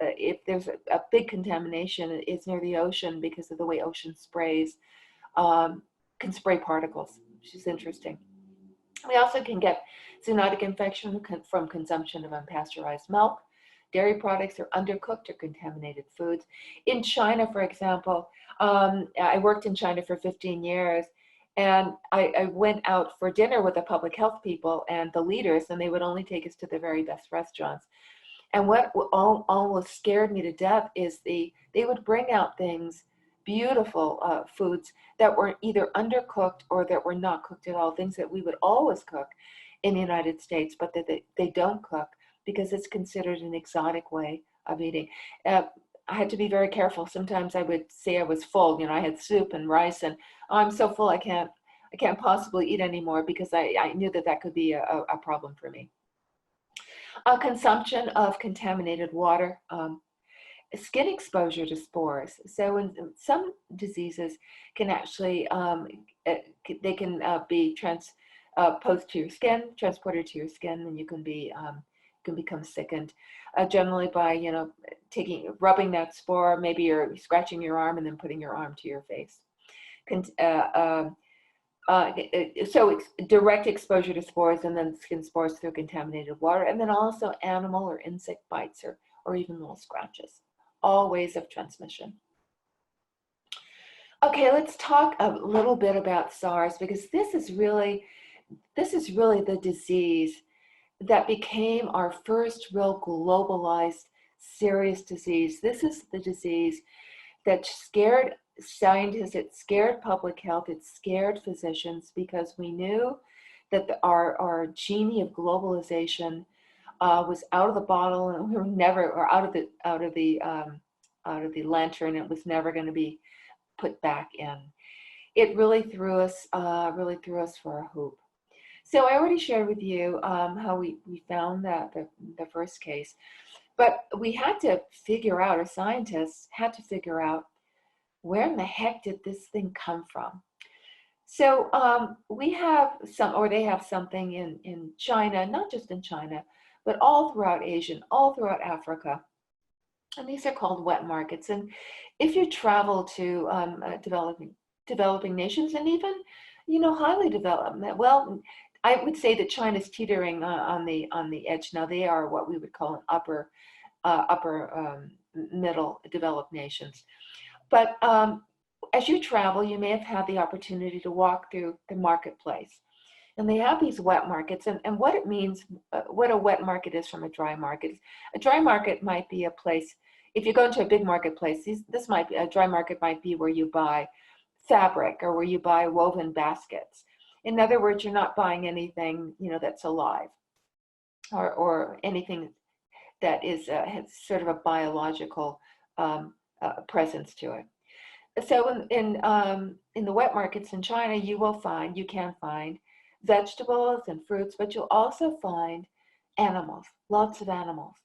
there's a big contamination is near the ocean, because of the way ocean sprays, can spray particles, which is interesting. We also can get zoonotic infection from consumption of unpasteurized milk, dairy products, or undercooked or contaminated foods. In China, for example, I worked in China for 15 years, and I went out for dinner with the public health people and the leaders, and they would only take us to the very best restaurants. And what almost scared me to death is they would bring out things, beautiful foods that were either undercooked or that were not cooked at all, things that we would always cook in the United States, but that they don't cook because it's considered an exotic way of eating. I had to be very careful. Sometimes I would say I was full. I had soup and rice, and I'm so full I can't possibly eat anymore, because I knew that could be a problem for me. Consumption of contaminated water. Skin exposure to spores. So in some diseases can actually, they can be transported to your skin, and you can become sickened, generally by, rubbing that spore. Maybe you're scratching your arm and then putting your arm to your face. So it's direct exposure to spores, and then skin spores through contaminated water, and then also animal or insect bites, or even little scratches. All ways of transmission. Okay, let's talk a little bit about SARS, because this is really the disease that became our first real globalized serious disease. This is the disease that scared scientists, it scared public health, it scared physicians, because we knew that our genie of globalization was out of the bottle, and we were never, or out of the lantern. It was never going to be put back in. It really threw us for a hoop. So I already shared with you how we found that the first case, but we had to figure out, or scientists had to figure out, where in the heck did this thing come from? So they have something in China, not just in China, but all throughout Asia, all throughout Africa. And these are called wet markets. And if you travel to developing nations, and even, highly developed, well, I would say that China's teetering on the edge now. They are what we would call an upper middle developed nations. But as you travel, you may have had the opportunity to walk through the marketplace. And they have these wet markets, and what it means, what a wet market is from a dry market. A dry market might be a place, if you go into a big marketplace, a dry market might be where you buy fabric, or where you buy woven baskets. In other words, you're not buying anything, that's alive, or anything that has sort of a biological presence to it. So in the wet markets in China, you can find vegetables and fruits, but you'll also find animals, lots of animals.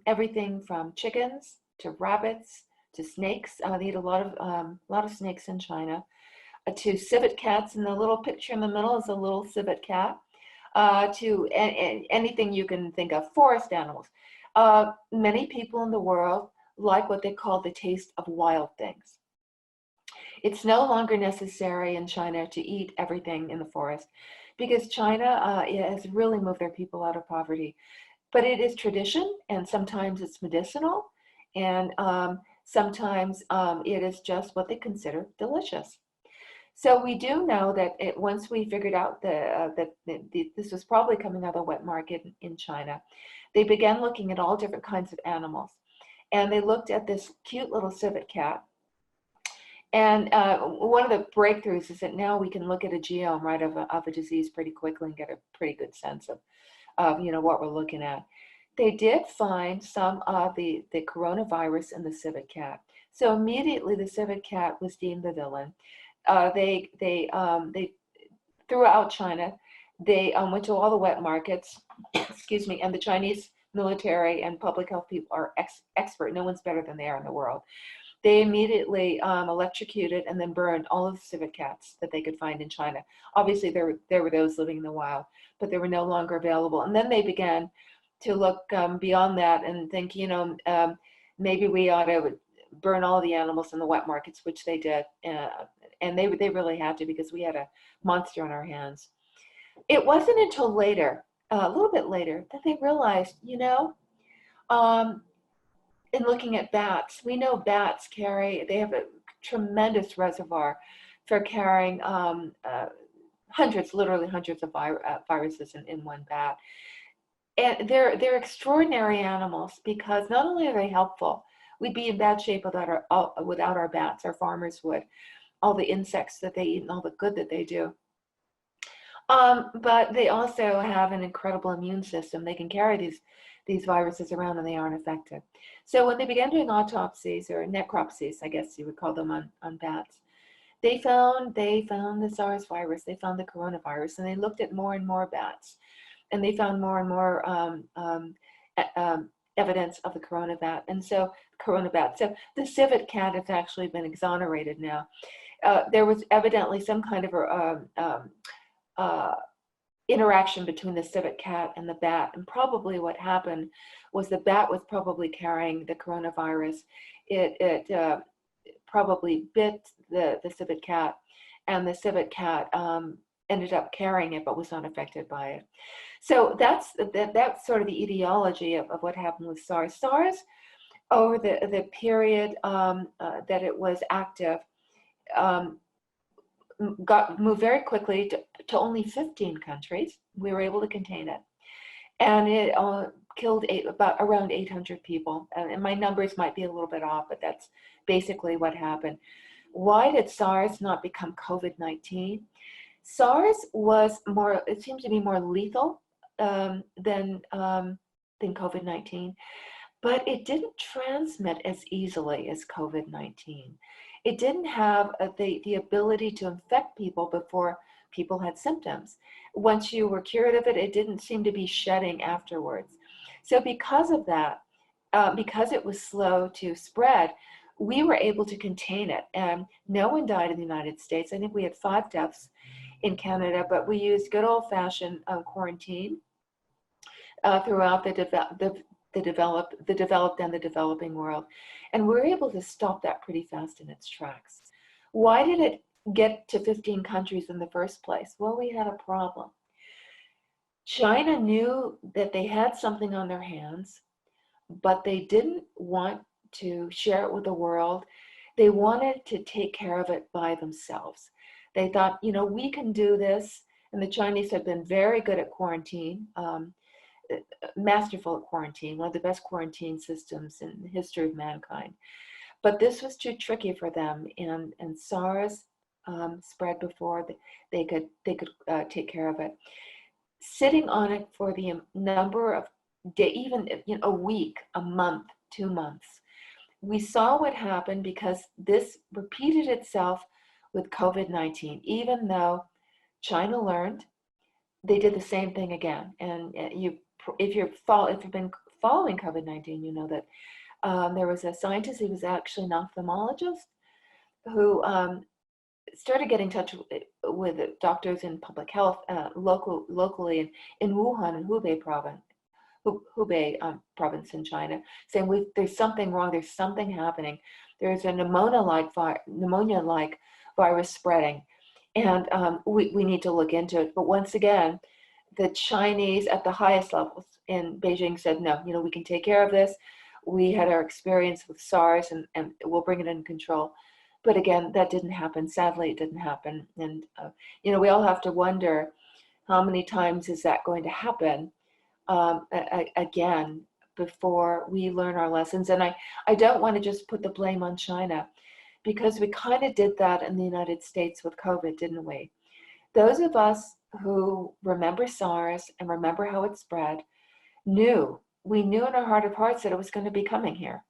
Everything from chickens to rabbits to snakes. They eat a lot of snakes in China. To civet cats, and the little picture in the middle is a little civet cat. To anything you can think of, forest animals. Many people in the world like what they call the taste of wild things. It's no longer necessary in China to eat everything in the forest, because China has really moved their people out of poverty. But it is tradition, and sometimes it's medicinal, and sometimes it is just what they consider delicious. So we do know that once we figured out this was probably coming out of the wet market in China, they began looking at all different kinds of animals. And they looked at this cute little civet cat. And one of the breakthroughs is that now we can look at a genome, right, of a disease pretty quickly and get a pretty good sense of what we're looking at. They did find some of the coronavirus in the civet cat. So immediately the civet cat was deemed the villain. They throughout China, they went to all the wet markets, excuse me, and the Chinese military and public health people are expert. No one's better than they are in the world. They immediately electrocuted and then burned all of the civet cats that they could find in China. Obviously, there were those living in the wild, but they were no longer available. And then they began to look beyond that and think, maybe we ought to burn all the animals in the wet markets, which they did. And they really had to, because we had a monster on our hands. It wasn't until later, a little bit later, that they realized, in looking at bats, we know bats they have a tremendous reservoir for carrying literally hundreds of viruses in one bat. And they're extraordinary animals, because not only are they helpful, we'd be in bad shape without our bats, our farmers would, all the insects that they eat and all the good that they do. But they also have an incredible immune system. They can carry these viruses around and they aren't affected. So when they began doing autopsies, or necropsies, I guess you would call them, on bats, they found the SARS virus, they found the coronavirus, and they looked at more and more bats, and they found more and more evidence of the coronavirus. And so so the civet cat has actually been exonerated now. There was evidently some kind of interaction between the civet cat and the bat, and probably what happened was the bat was probably carrying the coronavirus. It probably bit the civet cat, and the civet cat ended up carrying it but was not affected by it. So that's sort of the etiology of what happened with SARS. SARS, over the period that it was active, moved very quickly to only 15 countries. We were able to contain it, and it killed around 800 people. And my numbers might be a little bit off, but that's basically what happened. Why did SARS not become COVID-19? SARS it seems to be more lethal than COVID-19, but it didn't transmit as easily as COVID-19. It didn't have the ability to infect people before people had symptoms. Once you were cured of it, it didn't seem to be shedding afterwards. So because of that, because it was slow to spread, we were able to contain it. And no one died in the United States. I think we had 5 deaths in Canada, but we used good old-fashioned quarantine throughout the developed and the developing world. And we're able to stop that pretty fast in its tracks. Why did it get to 15 countries in the first place? Well, we had a problem. China knew that they had something on their hands, but they didn't want to share it with the world. They wanted to take care of it by themselves. They thought, we can do this. And the Chinese had been very good at quarantine. Masterful at quarantine, one of the best quarantine systems in the history of mankind. But this was too tricky for them, and SARS spread before they could take care of it. Sitting on it for the number of days, even a week, a month, 2 months, we saw what happened, because this repeated itself with COVID-19. Even though China learned, they did the same thing again. And if you've been following COVID-19, you know that there was a scientist, he was actually an ophthalmologist, who started getting in touch with doctors in public health locally in Wuhan and Hubei province in China, saying there's something wrong, there's something happening. There's a pneumonia-like virus spreading, and we need to look into it. But once again, the Chinese at the highest levels in Beijing said, no, we can take care of this. We had our experience with SARS, and we'll bring it in control. But again, that didn't happen. Sadly, it didn't happen. And, we all have to wonder, how many times is that going to happen again before we learn our lessons? And I don't want to just put the blame on China, because we kind of did that in the United States with COVID, didn't we? Those of us who remember SARS and remember how it spread we knew in our heart of hearts that it was going to be coming here.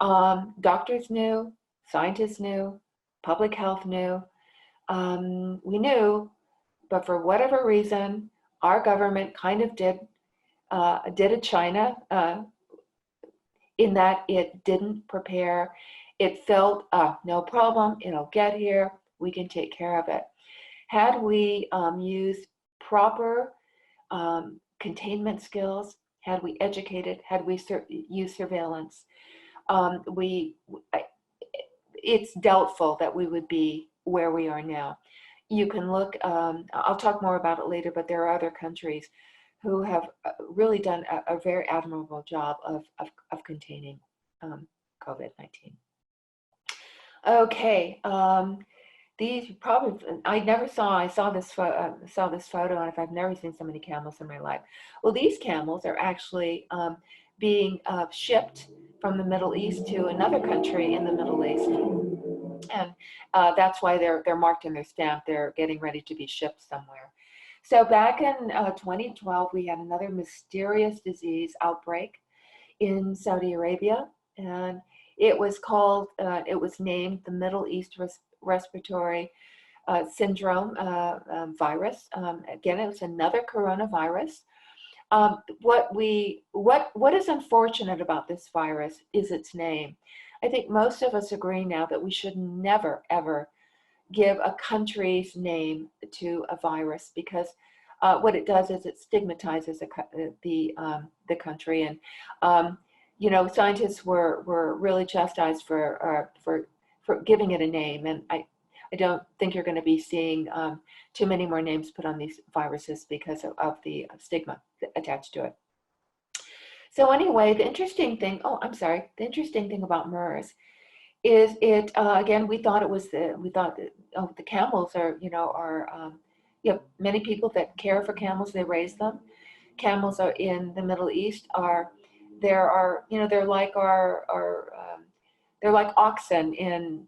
Doctors knew, scientists knew, public health knew. We knew, but for whatever reason, our government kind of did a China in that it didn't prepare. It felt, no problem, it'll get here, we can take care of it. Had we used proper containment skills, had we educated, had we used surveillance, it's doubtful that we would be where we are now. You can look, I'll talk more about it later, but there are other countries who have really done a very admirable job of containing COVID-19. Okay, these probably, I saw this photo, and I've never seen so many camels in my life. Well, these camels are actually being shipped from the Middle East to another country in the Middle East. And that's why they're marked and they're stamped. They're getting ready to be shipped somewhere. So back in 2012, we had another mysterious disease outbreak in Saudi Arabia, and it was named the Middle East Respiratory Syndrome virus. Again, it was another coronavirus. What is unfortunate about this virus is its name. I think most of us agree now that we should never, ever give a country's name to a virus, because what it does is it stigmatizes the country. And scientists were really chastised for giving it a name. And I don't think you're going to be seeing too many more names put on these viruses because of the stigma attached to it. So anyway, the interesting thing about MERS is it, again, we thought the camels are, many people that care for camels, they raise them. Camels are in the Middle East they're like they're like oxen in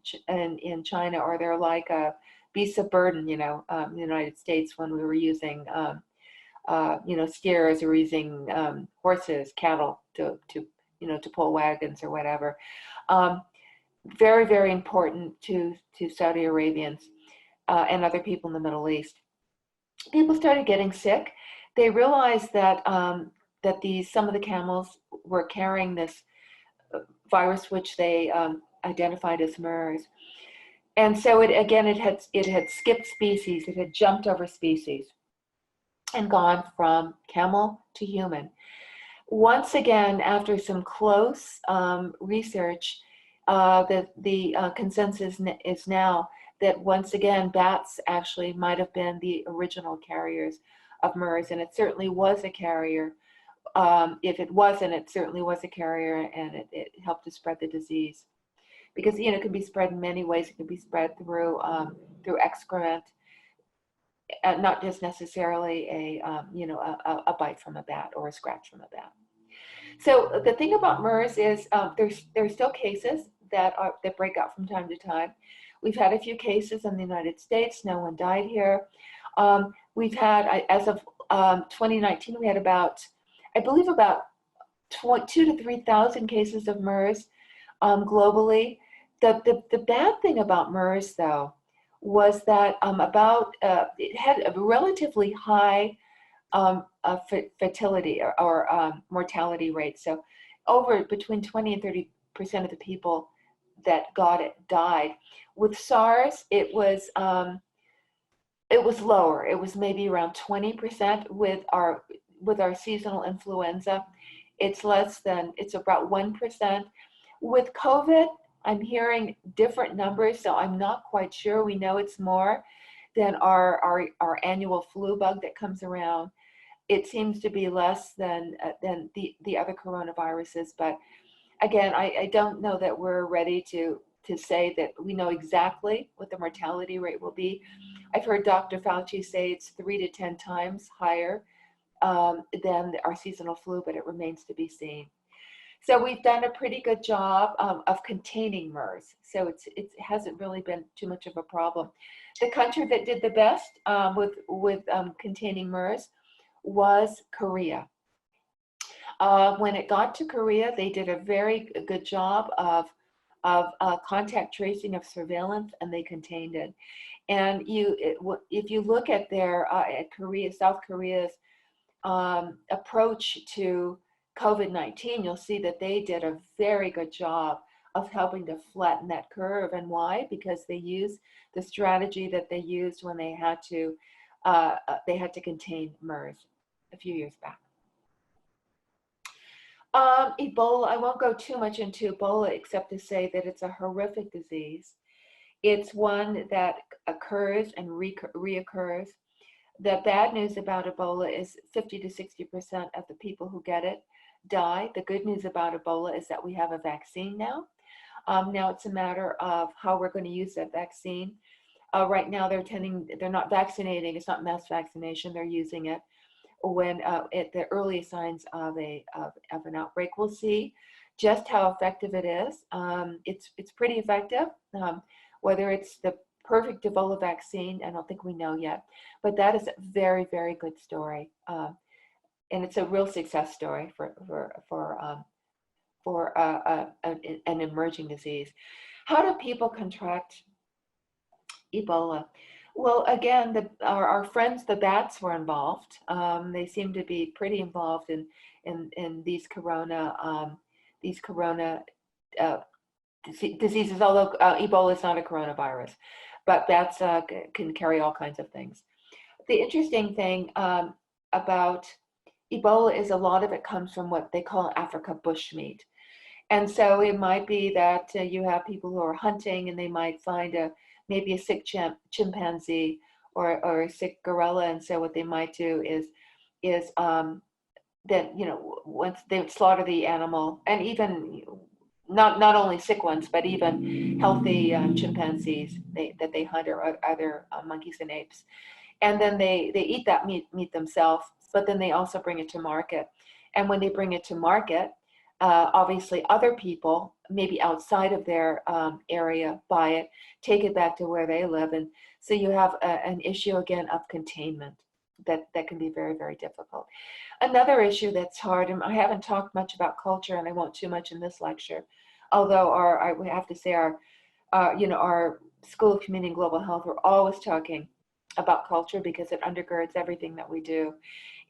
China, or they're like beasts of burden, in the United States when we were using, steers, or using horses, cattle to pull wagons or whatever. Very, very important to Saudi Arabians and other people in the Middle East. People started getting sick. They realized that some of the camels were carrying this virus, which they identified as MERS. And so it had skipped species. It had jumped over species and gone from camel to human. Once again, after some close research, the consensus is now that once again, bats actually might have been the original carriers of MERS, and it certainly was a carrier. If it wasn't, it certainly was a carrier, and it helped to spread the disease. Because it can be spread in many ways. It can be spread through excrement, and not just necessarily a bite from a bat or a scratch from a bat. So the thing about MERS is there's still cases that break out from time to time. We've had a few cases in the United States. No one died here. We've had, as of 2019, we had about 2,000 to 3,000 cases of MERS globally. The bad thing about MERS, though, was that it had a relatively high fertility or mortality rate. So between 20 and 30% of the people that got it died. With SARS, it was lower. It was maybe around 20%. With our seasonal influenza, it's about 1%. With COVID, I'm hearing different numbers, so I'm not quite sure. We know it's more than our annual flu bug that comes around. It seems to be less than the other coronaviruses, but again, I don't know that we're ready to to say that we know exactly what the mortality rate will be. I've heard Dr. Fauci say it's 3 to 10 times higher than our seasonal flu, but it remains to be seen. So we've done a pretty good job of containing MERS. So it hasn't really been too much of a problem. The country that did the best with containing MERS was Korea. When it got to Korea, they did a very good job of contact tracing, of surveillance, and they contained it. And if you look at South Korea's approach to COVID-19, you'll see that they did a very good job of helping to flatten that curve. And why? Because they used the strategy that they used when they had to contain MERS a few years back. Ebola, I won't go too much into Ebola except to say that it's a horrific disease. It's one that occurs and reoccurs. The bad news about Ebola is 50 to 60% of the people who get it die. The good news about Ebola is that we have a vaccine now. Now it's a matter of how we're going to use that vaccine. Right now they're not vaccinating. It's not mass vaccination. They're using it when at the early signs of an outbreak. We'll see just how effective it is. It's pretty effective. Whether it's the perfect Ebola vaccine, I don't think we know yet, but that is a very, very good story, and it's a real success story for an emerging disease. How do people contract Ebola? Well, again, our friends, the bats, were involved. They seem to be pretty involved in these corona diseases, although Ebola is not a coronavirus, but bats can carry all kinds of things. The interesting thing about Ebola is a lot of it comes from what they call Africa bushmeat. And so it might be that you have people who are hunting and they might find maybe a sick chimpanzee or a sick gorilla. And so what they might do is that, once they would slaughter the animal, and even not only sick ones, but even healthy chimpanzees that they hunt, or other monkeys and apes. And then they eat that meat themselves, but then they also bring it to market. And when they bring it to market, obviously other people, maybe outside of their area, buy it, take it back to where they live. And so you have an issue again of containment that can be very, very difficult. Another issue that's hard, and I haven't talked much about culture, and I won't too much in this lecture, although I would have to say our School of Community and Global Health, we're always talking about culture because it undergirds everything that we do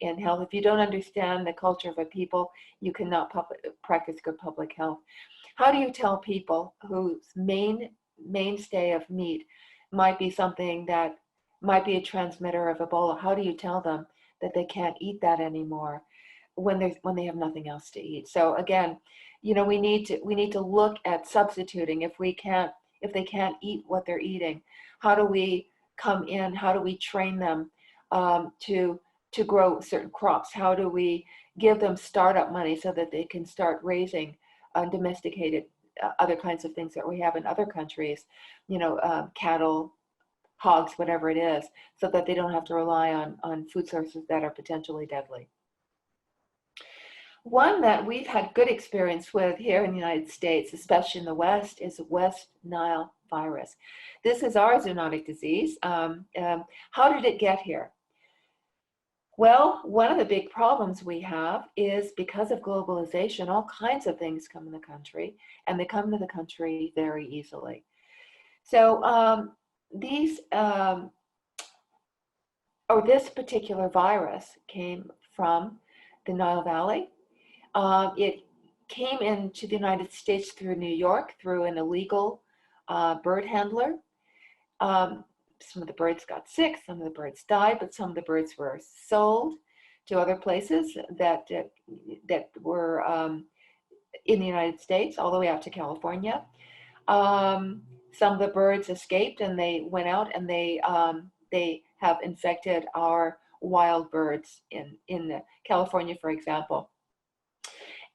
in health. If you don't understand the culture of a people, you cannot practice good public health. How do you tell people whose mainstay of meat might be something that might be a transmitter of Ebola? How do you tell them that they can't eat that anymore when they have nothing else to eat? So again, we need to look at substituting. If they can't eat what they're eating, how do we come in? How do we train them to grow certain crops? How do we give them startup money so that they can start raising domesticated other kinds of things that we have in other countries, cattle, hogs, whatever it is, so that they don't have to rely on food sources that are potentially deadly. One that we've had good experience with here in the United States, especially in the West, is West Nile virus. This is our zoonotic disease. How did it get here? Well, one of the big problems we have is because of globalization, all kinds of things come in the country, and they come to the country very easily. So this particular virus came from the Nile Valley. It came into the United States through New York through an illegal bird handler. Some of the birds got sick, some of the birds died, but some of the birds were sold to other places that were in the United States, all the way out to California. Some of the birds escaped and they went out, and they have infected our wild birds in California, for example.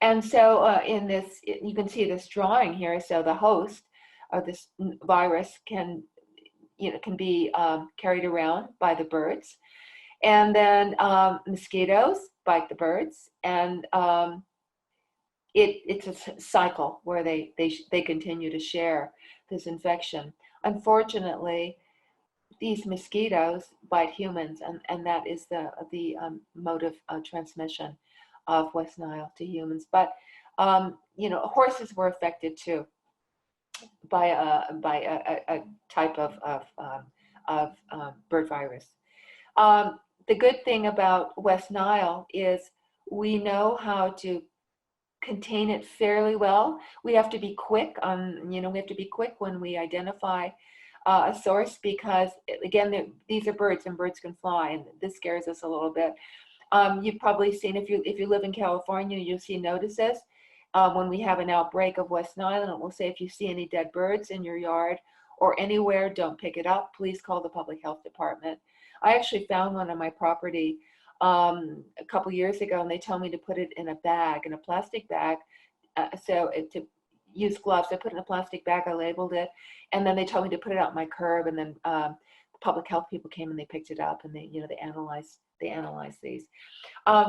And so in this, you can see this drawing here. So the host this virus can be carried around by the birds. And then mosquitoes bite the birds, and it's a cycle where they continue to share this infection. Unfortunately, these mosquitoes bite humans, and that is the mode of transmission of West Nile to humans. But horses were affected too by a type of bird virus. The good thing about West Nile is we know how to contain it fairly well. We have to be quick we have to be quick when we identify a source, because again, these are birds and birds can fly, and this scares us a little bit. You've probably seen, if you live in California, you'll see notices when we have an outbreak of West Nile, and it will say, if you see any dead birds in your yard or anywhere, don't pick it up. Please call the public health department. I actually found one on my property a couple years ago, and they told me to put it in a bag, in a plastic bag, to use gloves. I put it in a plastic bag, I labeled it, and then they told me to put it out my curb, and then the public health people came and they picked it up, and they analyzed these.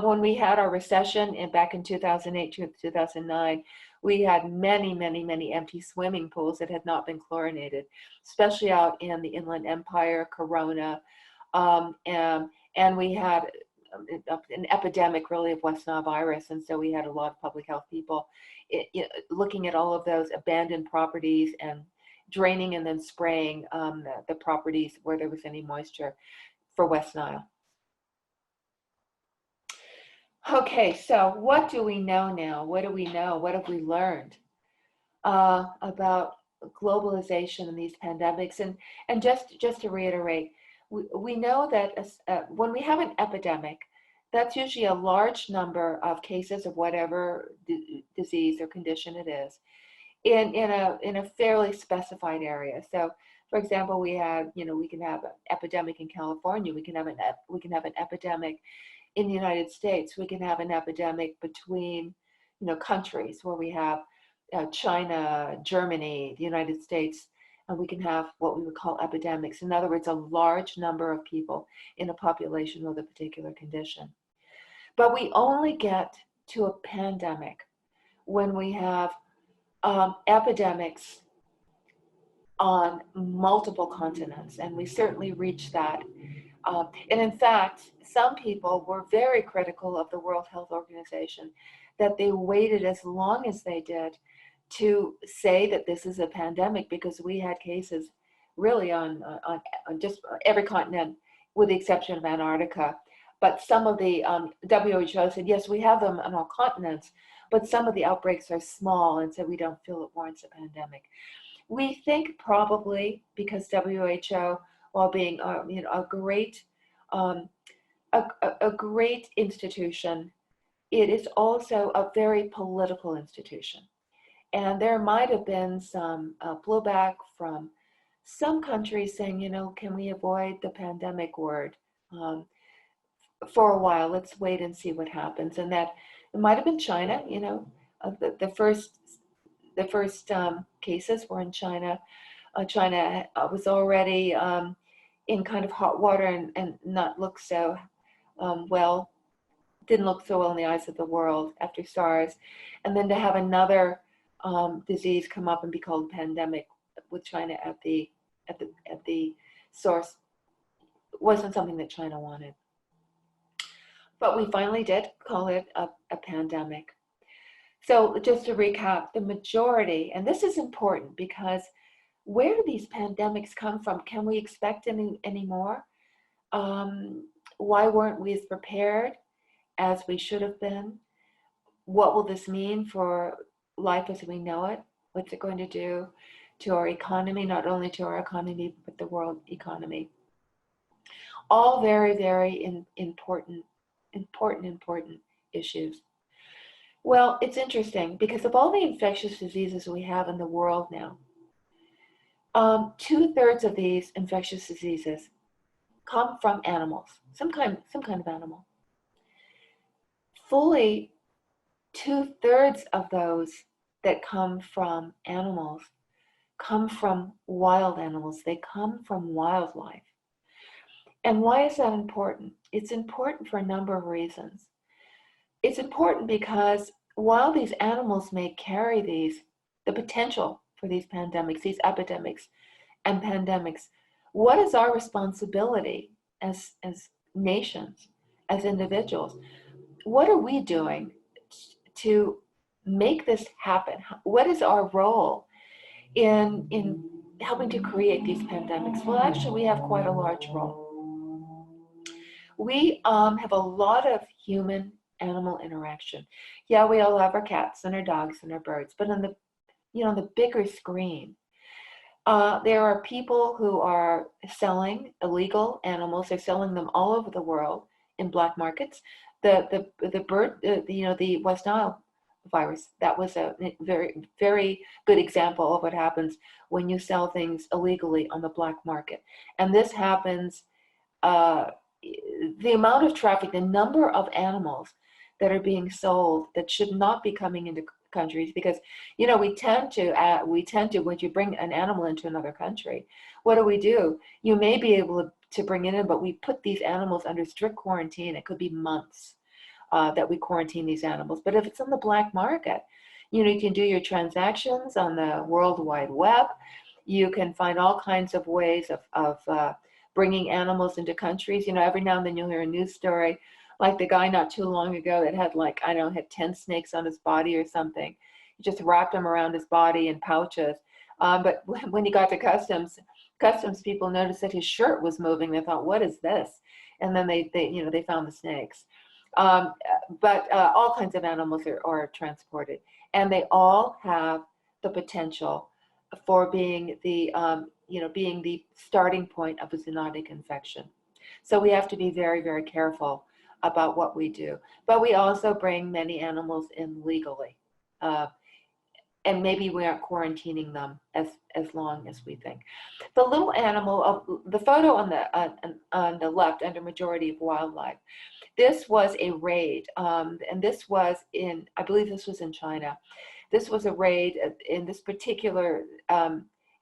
When we had our recession back in 2008 to 2009, we had many empty swimming pools that had not been chlorinated, especially out in the Inland Empire, Corona, and we had an epidemic really of West Nile virus, and so we had a lot of public health people looking at all of those abandoned properties and draining and then spraying the properties where there was any moisture for West Nile. Okay, so what do we know now? What do we know? What have we learned about globalization and these pandemics? And just to reiterate, we know that when we have an epidemic, that's usually a large number of cases of whatever disease or condition it is in a fairly specified area. So, for example, we can have an epidemic in California. We can have an epidemic in the United States. We can have an epidemic between countries where we have China, Germany, the United States. And we can have what we would call epidemics. In other words, a large number of people in a population with a particular condition. But we only get to a pandemic when we have epidemics on multiple continents, and we certainly reach that. And in fact, some people were very critical of the World Health Organization, that they waited as long as they did to say that this is a pandemic, because we had cases really on just every continent with the exception of Antarctica. But some of the WHO said, yes, we have them on all continents, but some of the outbreaks are small, and so we don't feel it warrants a pandemic. We think probably because WHO, while being a great institution, it is also a very political institution. And there might have been some blowback from some countries saying, can we avoid the pandemic word for a while? Let's wait and see what happens. And that it might have been China. The first cases were in China. China was already in kind of hot water and not look so didn't look so well in the eyes of the world after SARS, and then to have another disease come up and be called a pandemic with China at the source wasn't something that China wanted. But we finally did call it a pandemic. So just to recap, the majority, and this is important because where do these pandemics come from? Can we expect any more? Why weren't we as prepared as we should have been? What will this mean for life as we know it? What's it going to do to our economy, not only to our economy, but the world economy? All very, very important issues. Well, it's interesting because of all the infectious diseases we have in the world now, 2/3 of these infectious diseases come from animals, some kind of animal. Fully 2/3 of those that come from animals come from wild animals. They come from wildlife. And why is that important? It's important for a number of reasons. It's important because while these animals may carry the potential for these pandemics, these epidemics and pandemics, what is our responsibility as nations, as individuals? What are we doing to make this happen? What is our role in helping to create these pandemics? Well, actually, we have quite a large role. We have a lot of human-animal interaction. Yeah, we all have our cats and our dogs and our birds, but on the, on the bigger screen, there are people who are selling illegal animals. They're selling them all over the world in black markets. The West Nile virus, that was a very, very good example of what happens when you sell things illegally on the black market. And this happens, the amount of traffic, the number of animals that are being sold that should not be coming into countries, because we tend to when you bring an animal into another country, what do? You may be able to bring it in, but we put these animals under strict quarantine. It could be months that we quarantine these animals. But if it's on the black market, you can do your transactions on the World Wide Web. You can find all kinds of ways of bringing animals into countries. Every now and then you'll hear a news story, like the guy not too long ago that had had 10 snakes on his body or something. He just wrapped them around his body in pouches. But when he got to customs people noticed that his shirt was moving. They thought, what is this? And then they found the snakes. But all kinds of animals are transported, and they all have the potential for being the starting point of a zoonotic infection. So we have to be very, very careful about what we do. But we also bring many animals in legally, and maybe we aren't quarantining them as long as we think. The little animal, the photo on the left under majority of wildlife, this was a raid, and this was I believe this was in China. This was a raid in this particular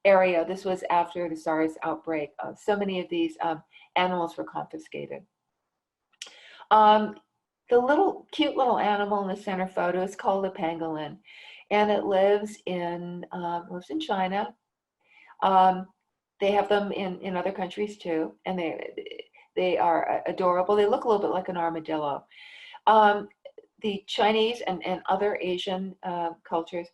area. This was after the SARS outbreak. So many of these animals were confiscated. The cute little animal in the center photo is called a pangolin, and it lives in China. They have them in other countries too, and they are adorable. They look a little bit like an armadillo. The Chinese and other Asian cultures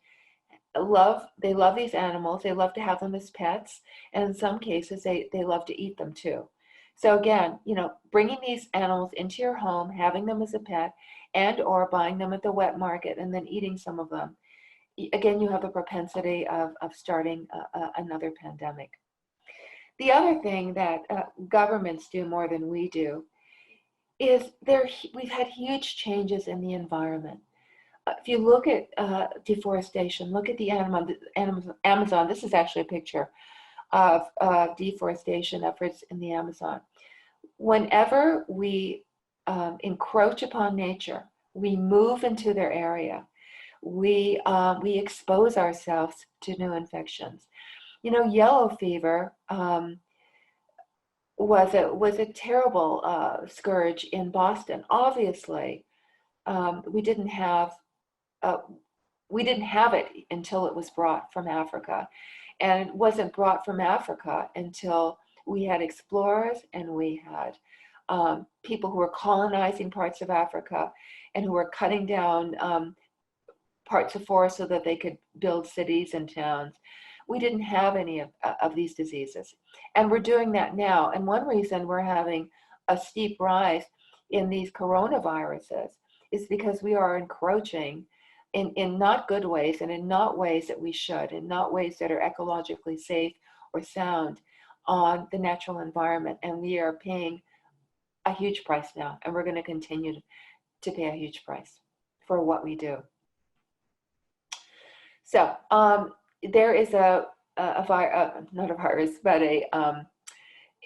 love these animals. They love to have them as pets, and in some cases they love to eat them too. So again, bringing these animals into your home, having them as a pet, and or buying them at the wet market and then eating some of them, again, you have a propensity of starting another pandemic. The other thing that governments do more than we do is we've had huge changes in the environment. If you look at deforestation, look at the Amazon. This is actually a picture of deforestation efforts in the Amazon. Whenever we encroach upon nature, we move into their area, we expose ourselves to new infections. Yellow fever was a terrible scourge in Boston. Obviously, we didn't have it until it was brought from Africa, and it wasn't brought from Africa until we had explorers and we had people who were colonizing parts of Africa and who were cutting down parts of forest so that they could build cities and towns. We didn't have any of these diseases, and we're doing that now. And one reason we're having a steep rise in these coronaviruses is because we are encroaching in not good ways, and in not ways that we should, in not ways that are ecologically safe or sound on the natural environment. And we are paying a huge price now, and we're going to continue to pay a huge price for what we do. So there is not a virus, but a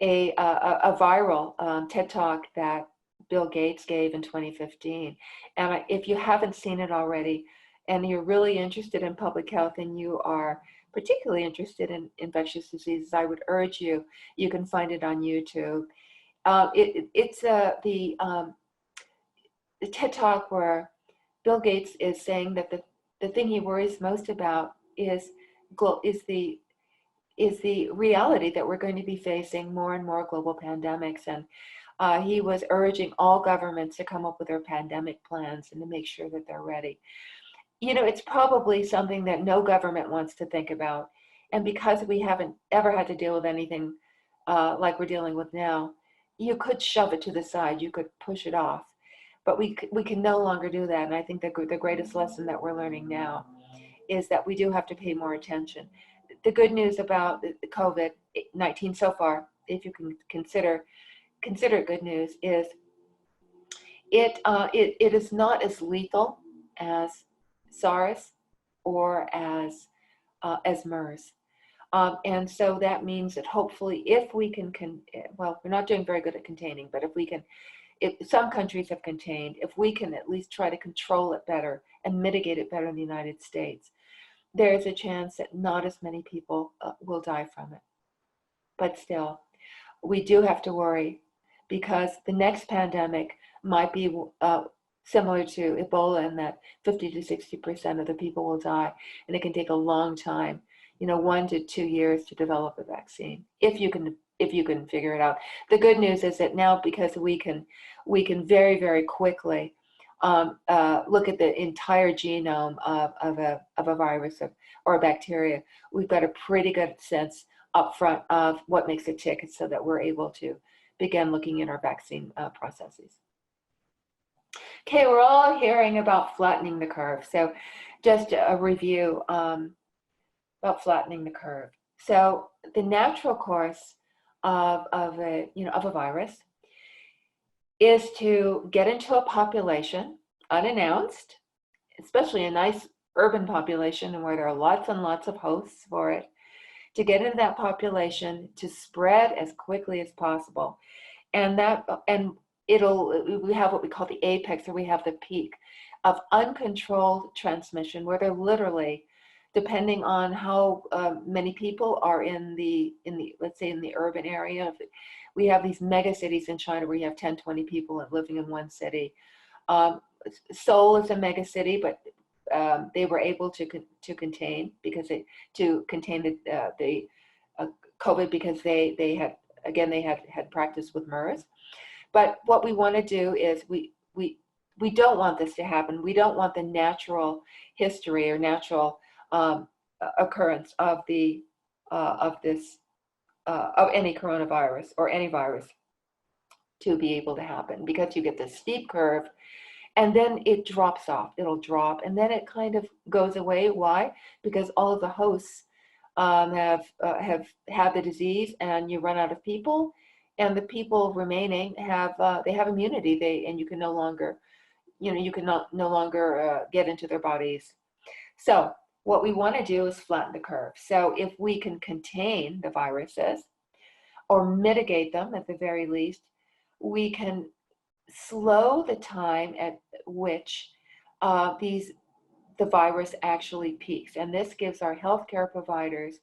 viral TED Talk that Bill Gates gave in 2015. And if you haven't seen it already, and you're really interested in public health, and you are particularly interested in infectious diseases, I would urge you, you can find it on YouTube. It's the TED Talk where Bill Gates is saying that the thing he worries most about is the reality that we're going to be facing more and more global pandemics. And he was urging all governments to come up with their pandemic plans and to make sure that they're ready. You know, it's probably something that no government wants to think about. And because we haven't ever had to deal with anything like we're dealing with now, you could shove it to the side, you could push it off. But we can no longer do that. And I think the greatest lesson that we're learning now is that we do have to pay more attention. The good news about the COVID-19 so far, if you can consider it good news, is it is not as lethal as SARS or as MERS. And so that means that hopefully if we can, well, we're not doing very good at containing, but if some countries have contained, if we can at least try to control it better and mitigate it better in the United States, there's a chance that not as many people will die from it. But still, we do have to worry because the next pandemic might be similar to Ebola in that 50 to 60% of the people will die, and it can take a long time, 1 to 2 years to develop a vaccine, if you can figure it out. The good news is that now, because we can very, very quickly look at the entire genome of a virus or a bacteria, we've got a pretty good sense up front of what makes it tick, so that we're able to begin looking at our vaccine processes. Okay, we're all hearing about flattening the curve. So just a review about flattening the curve. So the natural course of a virus is to get into a population unannounced, especially a nice urban population and where there are lots and lots of hosts for it, to get into that population, to spread as quickly as possible. And we have what we call the apex, or we have the peak of uncontrolled transmission, where they're literally, depending on how many people are in the let's say in the urban area. We have these mega cities in China where you have 10, 20 people living in one city. Seoul is a mega city, but they were able to contain the COVID because they had practice with MERS. But what we want to do is we don't want this to happen. We don't want the natural history or natural occurrence of any coronavirus or any virus to be able to happen, because you get this steep curve and then it drops off. It'll drop and then it kind of goes away. Why? Because all of the hosts have had the disease, and you run out of people, and the people remaining have immunity. And you can no longer get into their bodies. So what we want to do is flatten the curve. So if we can contain the viruses or mitigate them at the very least, we can slow the time at which the virus actually peaks. And this gives our healthcare providers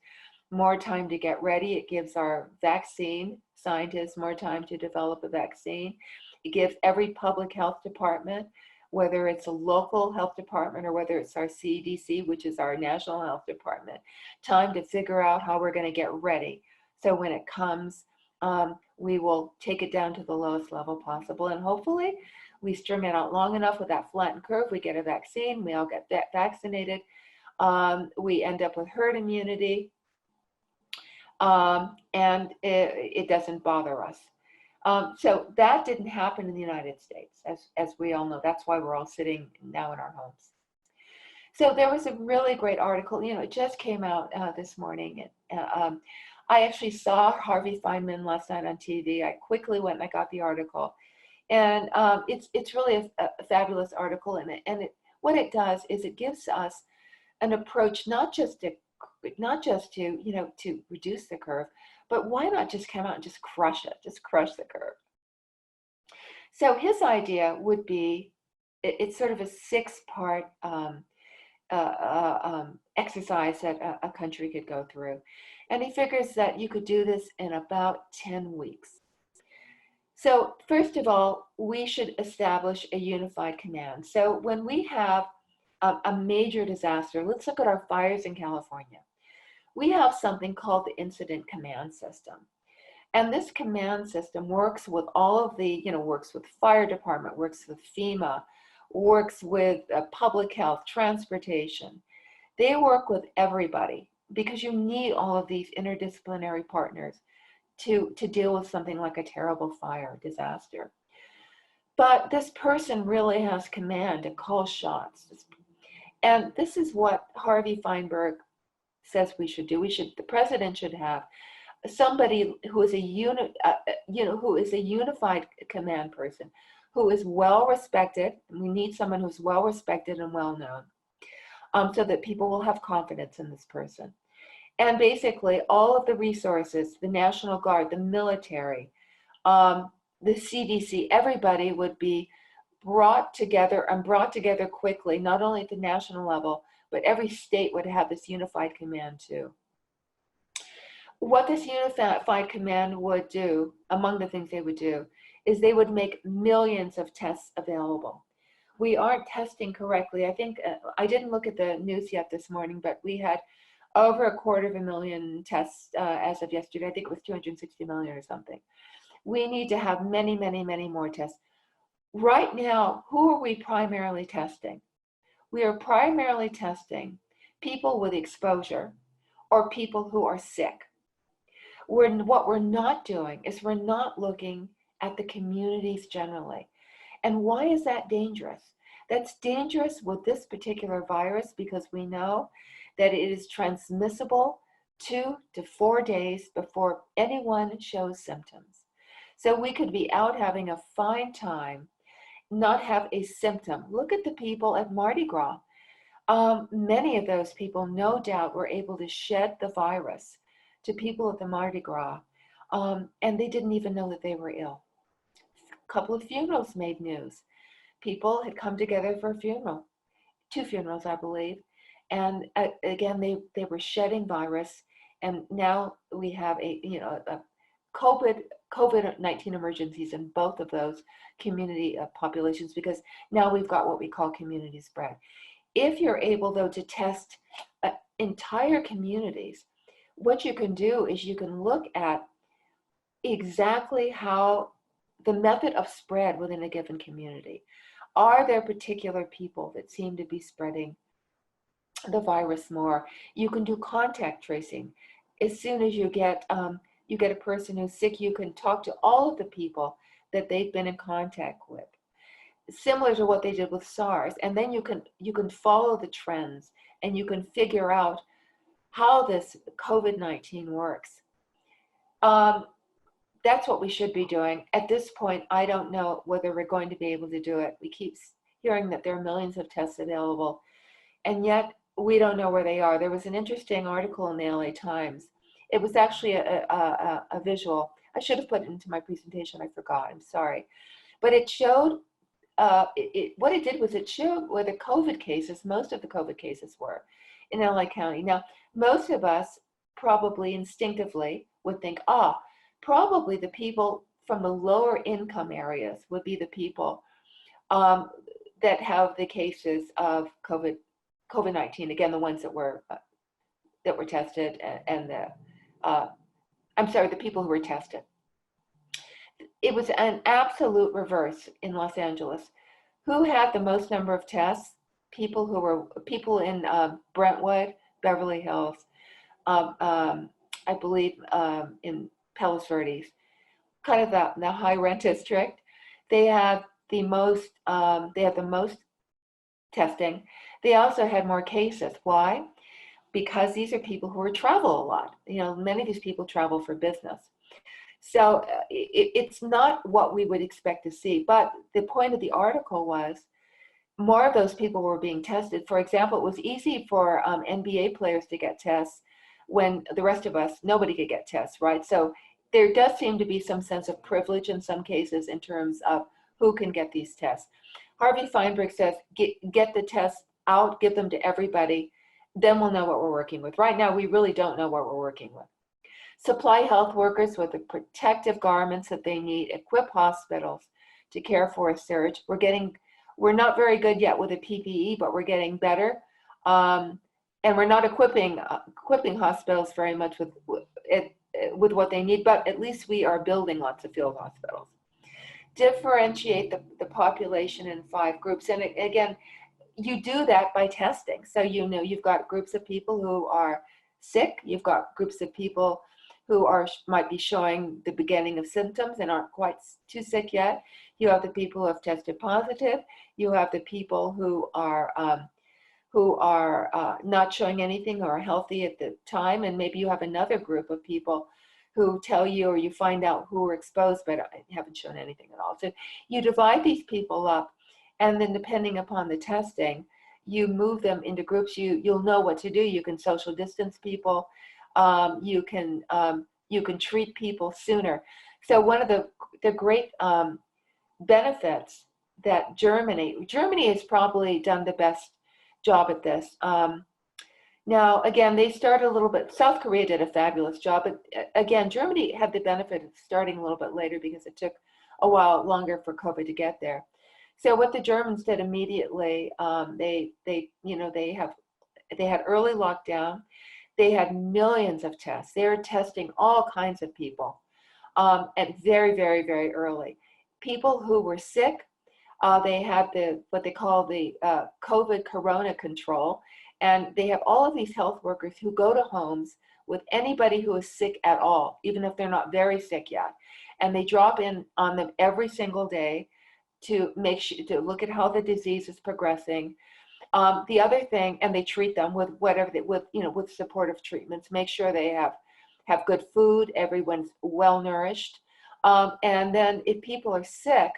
more time to get ready. It gives our vaccine scientists more time to develop a vaccine. It gives every public health department, whether it's a local health department or whether it's our CDC, which is our national health department, time to figure out how we're going to get ready. So when it comes, we will take it down to the lowest level possible. And hopefully we string it out long enough with that flattened curve. We get a vaccine, we all get vaccinated. We end up with herd immunity, and it doesn't bother us. So that didn't happen in the United States, as we all know. That's why we're all sitting now in our homes. So there was a really great article, it just came out this morning. I actually saw Harvey Feynman last night on TV. I quickly went and I got the article. And it's really a fabulous article. And what it does is it gives us an approach, not just to reduce the curve, but why not just come out and just crush it, just crush the curve. So his idea would be, it's sort of a 6-part exercise that a country could go through. And he figures that you could do this in about 10 weeks. So first of all, we should establish a unified command. So when we have a major disaster, let's look at our fires in California. We have something called the Incident Command System. And this command system works with all of the, works with fire department, works with FEMA, works with public health, transportation. They work with everybody because you need all of these interdisciplinary partners to deal with something like a terrible fire disaster. But this person really has command to call shots. And this is what Harvey Feinberg says we should do. The president should have somebody who is who is a unified command person, who is well respected. We need someone who's well respected and well known, so that people will have confidence in this person. And basically, all of the resources, the National Guard, the military, the CDC, everybody would be brought together quickly, not only at the national level, but every state would have this unified command too. What this unified command would do, among the things they would do, is they would make millions of tests available. We aren't testing correctly. I think, I didn't look at the news yet this morning, but we had over 250,000 tests as of yesterday. I think it was 260 million or something. We need to have many, many, many more tests. Right now, who are we primarily testing? We are primarily testing people with exposure or people who are sick. What we're not doing is we're not looking at the communities generally. And why is that dangerous? That's dangerous with this particular virus because we know that it is transmissible 2 to 4 days before anyone shows symptoms. So we could be out having a fine time, not have a symptom. Look at the people at Mardi Gras. Many of those people, no doubt, were able to shed the virus to people at the Mardi Gras, and they didn't even know that they were ill. A couple of funerals made news. People had come together for a funeral, 2 funerals, I believe, and again, they were shedding virus, and now we have a COVID-19 emergencies in both of those community populations because now we've got what we call community spread. If you're able, though, to test entire communities, what you can do is you can look at exactly how the method of spread within a given community. Are there particular people that seem to be spreading the virus more? You can do contact tracing. As soon as you get a person who's sick, you can talk to all of the people that they've been in contact with, similar to what they did with SARS. And then you can follow the trends and you can figure out how this COVID-19 works. That's what we should be doing. At this point, I don't know whether we're going to be able to do it. We keep hearing that there are millions of tests available, and yet we don't know where they are. There was an interesting article in the LA Times. It was actually a visual. I should have put it into my presentation. I forgot. I'm sorry. But it showed, what it did was it showed where the COVID cases, most of the COVID cases were in LA County. Now, most of us probably instinctively would think, probably the people from the lower income areas would be the people that have the cases of COVID-19. Again, the ones that were tested, and the people who were tested. It was an absolute reverse in Los Angeles. Who had the most number of tests? People in Brentwood, Beverly Hills, I believe in Palos Verdes, kind of the high rent district. They had the most. They had the most testing. They also had more cases. Why? Because these are people who travel a lot. Many of these people travel for business. So it's not what we would expect to see. But the point of the article was more of those people were being tested. For example, it was easy for NBA players to get tests when the rest of us, nobody could get tests, right? So there does seem to be some sense of privilege in some cases in terms of who can get these tests. Harvey Feinberg says, get the tests out, give them to everybody, then we'll know what we're working with. Right now, we really don't know what we're working with. Supply health workers with the protective garments that they need, equip hospitals to care for a surge. We're not very good yet with the PPE, but we're getting better. And we're not equipping hospitals very much with what they need, but at least we are building lots of field hospitals. Differentiate the population in 5 groups. And again, you do that by testing. So you've got groups of people who are sick, you've got groups of people who might be showing the beginning of symptoms and aren't quite too sick yet. You have the people who have tested positive. You have the people who are not showing anything or are healthy at the time, and maybe you have another group of people who tell you, or you find out who are exposed but haven't shown anything at all. So you divide these people up, and then depending upon the testing, you move them into groups. You'll know what to do. You can social distance people. You can treat people sooner. So one of the great benefits that Germany has probably done the best job at this. Now, again, they started a little bit, South Korea did a fabulous job, but again, Germany had the benefit of starting a little bit later because it took a while longer for COVID to get there. So what the Germans did immediately, they had early lockdown. They had millions of tests. They were testing all kinds of people at very, very, very early. People who were sick, they had what they call the COVID corona control. And they have all of these health workers who go to homes with anybody who is sick at all, even if they're not very sick yet. And they drop in on them every single day to make sure, to look at how the disease is progressing. The other thing, and they treat them with with supportive treatments, make sure they have good food, everyone's well nourished. And then if people are sick,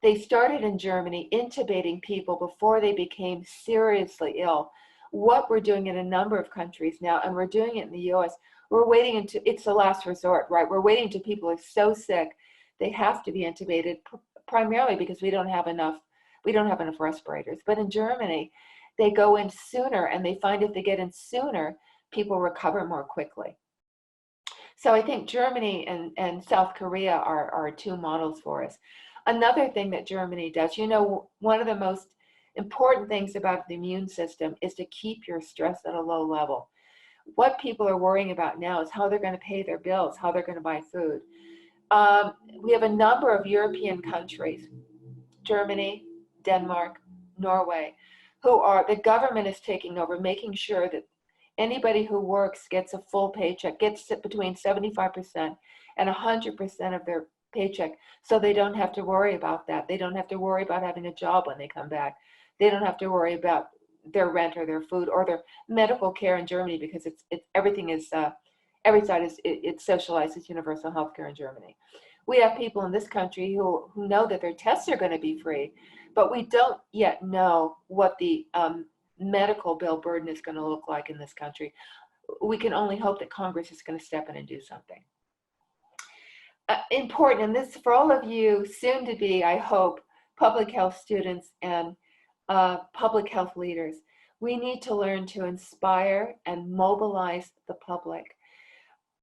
they started in Germany intubating people before they became seriously ill. What we're doing in a number of countries now, and we're doing it in the US, we're waiting until it's the last resort, right? We're waiting until people are so sick they have to be intubated, primarily because we don't have enough respirators. But in Germany, they go in sooner, and they find if they get in sooner, people recover more quickly. So I think Germany and South Korea are 2 models for us. Another thing that Germany does, one of the most important things about the immune system is to keep your stress at a low level. What people are worrying about now is how they're going to pay their bills, how they're going to buy food. We have a number of European countries, Germany, Denmark, Norway, the government is taking over, making sure that anybody who works gets a full paycheck, gets between 75% and 100% of their paycheck, so they don't have to worry about that. They don't have to worry about having a job when they come back. They don't have to worry about their rent or their food or their medical care in Germany, because everything is every side it's socialized as universal health care in Germany. We have people in this country who know that their tests are going to be free, but we don't yet know what the medical bill burden is going to look like in this country. We can only hope that Congress is going to step in and do something. Important, and this for all of you soon to be, I hope, public health students and public health leaders, we need to learn to inspire and mobilize the public.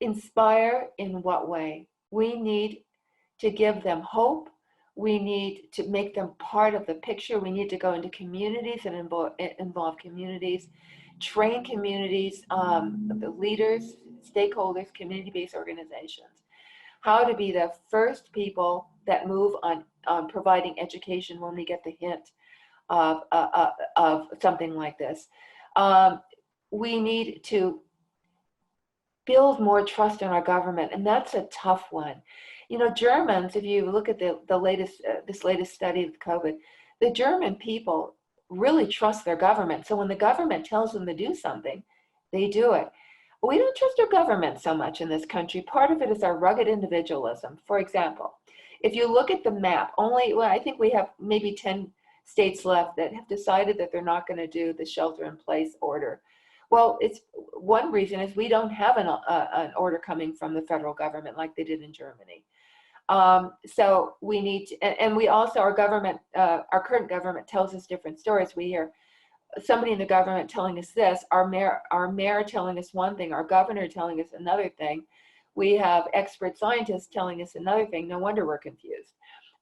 Inspire in what way? We need to give them hope. We need to make them part of the picture. We need to go into communities and involve communities, train communities, the leaders, stakeholders, community-based organizations, how to be the first people that move on providing education when we get the hint of something like this. We need to build more trust in our government, and that's a tough one. Germans, if you look at the latest this latest study of COVID, the German people really trust their government. So when the government tells them to do something, they do it. We don't trust our government so much in this country. Part of it is our rugged individualism. For example, if you look at the map, I think we have maybe 10 states left that have decided that they're not going to do the shelter-in-place order. Well, it's one reason is we don't have an order coming from the federal government like they did in Germany. So we need to, and we also, our current government tells us different stories. We hear somebody in the government telling us this, our mayor telling us one thing, our governor telling us another thing. We have expert scientists telling us another thing. No wonder we're confused.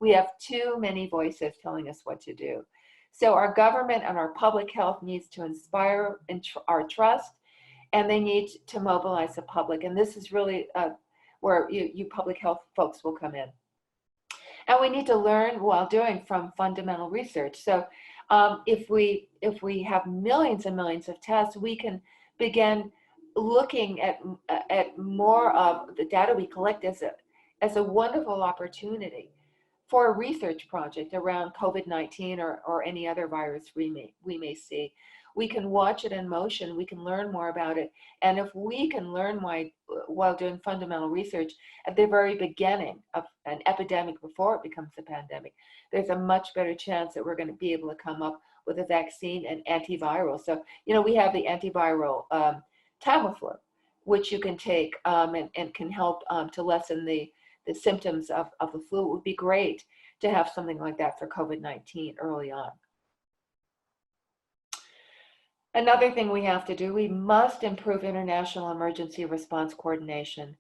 We have too many voices telling us what to do. So our government and our public health needs to inspire our trust, and they need to mobilize the public. And this is really where you public health folks will come in. And we need to learn while doing from fundamental research. So if we have millions and millions of tests, we can begin looking at more of the data we collect as a wonderful opportunity for a research project around COVID-19 or any other virus we may see. We can watch it in motion, we can learn more about it, and if we can learn while doing fundamental research at the very beginning of an epidemic before it becomes a pandemic, there's a much better chance that we're going to be able to come up with a vaccine and antiviral. So, we have the antiviral Tamiflu, which you can take and can help to lessen the symptoms of the flu. It would be great to have something like that for COVID-19 early on. Another thing we have to do, we must improve international emergency response coordination.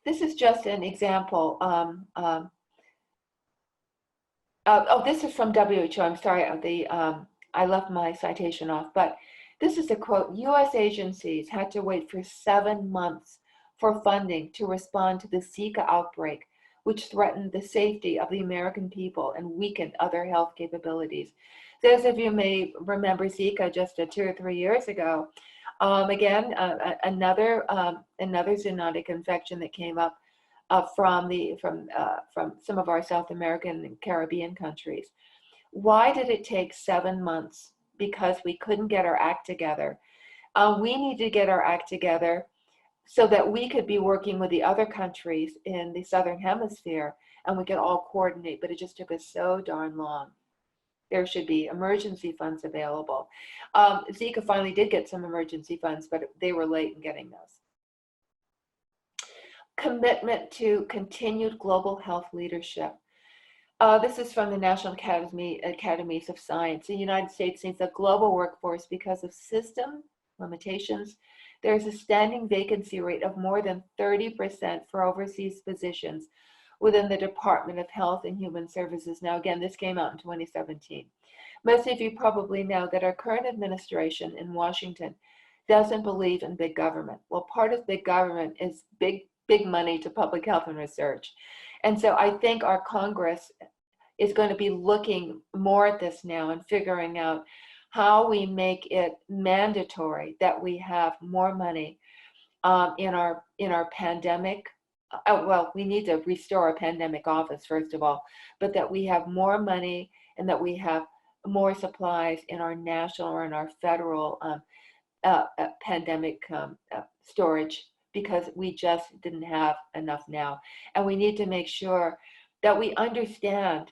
This is just an example. This is from WHO. I'm sorry, I left my citation off, but this is a quote. U.S. agencies had to wait for 7 months for funding to respond to the Zika outbreak, which threatened the safety of the American people and weakened other health capabilities. Those of you may remember Zika just 2 or 3 years ago. Again, another zoonotic infection that came up from some of our South American and Caribbean countries. Why did it take 7 months? Because we couldn't get our act together. We need to get our act together so that we could be working with the other countries in the Southern Hemisphere and we could all coordinate, but it just took us so darn long. There should be emergency funds available. Zika finally did get some emergency funds, but they were late in getting those. Commitment to continued global health leadership. This is from the National Academies of Science. The United States needs a global workforce because of system limitations. There's a standing vacancy rate of more than 30% for overseas positions within the Department of Health and Human Services. Now, again, this came out in 2017. Most of you probably know that our current administration in Washington doesn't believe in big government. Well, part of big government is big money to public health and research. And so I think our Congress is going to be looking more at this now and figuring out how we make it mandatory that we have more money in our pandemic. Well, we need to restore a pandemic office, first of all, but that we have more money and that we have more supplies in our national or in our federal pandemic storage, because we just didn't have enough now. And we need to make sure that we understand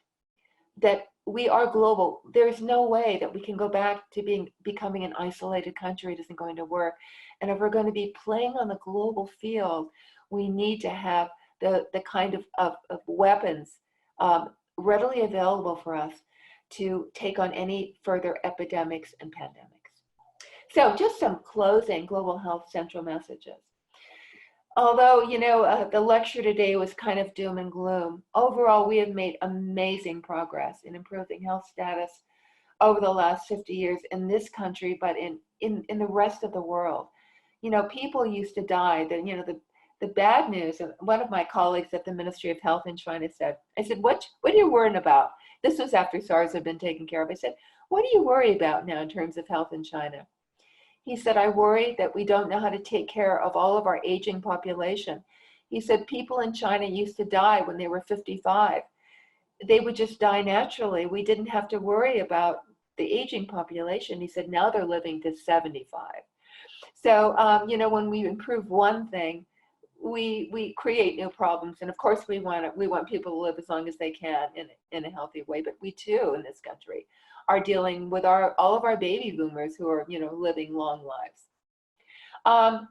that we are global. There's no way that we can go back to becoming an isolated country. It isn't going to work. And if we're going to be playing on the global field, we need to have the kind of weapons readily available for us to take on any further epidemics and pandemics. So just some closing global health central messages. Although, the lecture today was kind of doom and gloom, overall, we have made amazing progress in improving health status over the last 50 years in this country, but in the rest of the world. People used to die. The bad news, and one of my colleagues at the Ministry of Health in China said, I said, what are you worrying about? This was after SARS had been taken care of. I said, what do you worry about now in terms of health in China? He said, I worry that we don't know how to take care of all of our aging population. He said, people in China used to die when they were 55. They would just die naturally. We didn't have to worry about the aging population. He said, now they're living to 75. So, when we improve one thing, we create new problems. And of course, we want people to live as long as they can in a healthy way. But we too, in this country, are dealing with all of our baby boomers who are, living long lives.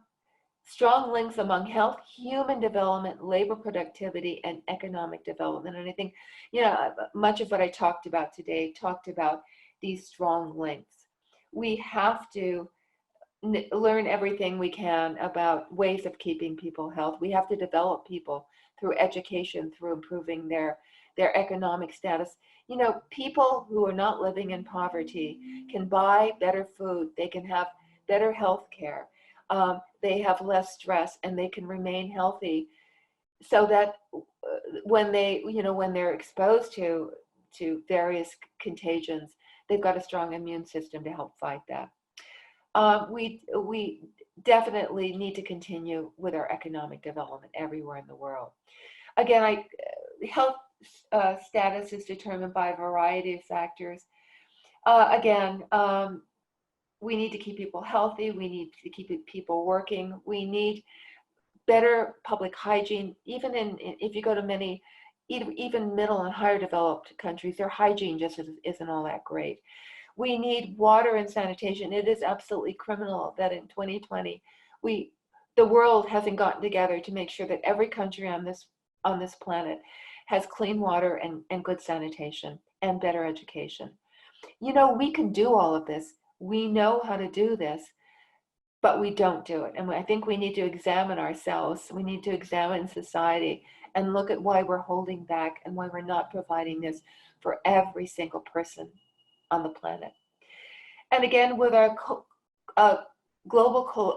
Strong links among health, human development, labor productivity, and economic development. And I think, much of what I talked about today talked about these strong links. we have to learn everything we can about ways of keeping people healthy. We have to develop people through education, through improving their economic status. You know, people who are not living in poverty can buy better food, they can have better health care, they have less stress, and they can remain healthy, so that when they, you know, when they're exposed to various contagions, they've got a strong immune system to help fight that. We definitely need to continue with our economic development everywhere in the world. Again, health status is determined by a variety of factors. We need to keep people healthy. We need to keep people working. We need better public hygiene. Even if you go to many, even middle and higher developed countries, their hygiene just isn't all that great. We need water and sanitation. It is absolutely criminal that in 2020, the world hasn't gotten together to make sure that every country on this planet has clean water and good sanitation and better education. You know, we can do all of this. We know how to do this, but we don't do it. And I think we need to examine ourselves. We need to examine society and look at why we're holding back and why we're not providing this for every single person on the planet. And again, with our global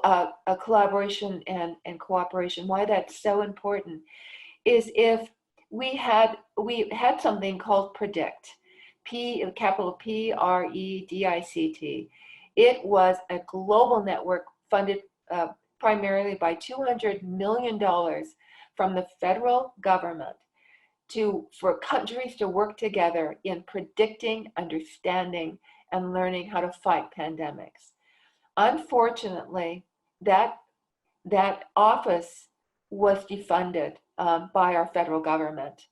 collaboration and cooperation, why that's so important is if we had something called PREDICT, capital PREDICT. It was a global network funded primarily by $200 million from the federal government for countries to work together in predicting, understanding, and learning how to fight pandemics. Unfortunately, that office was defunded by our federal government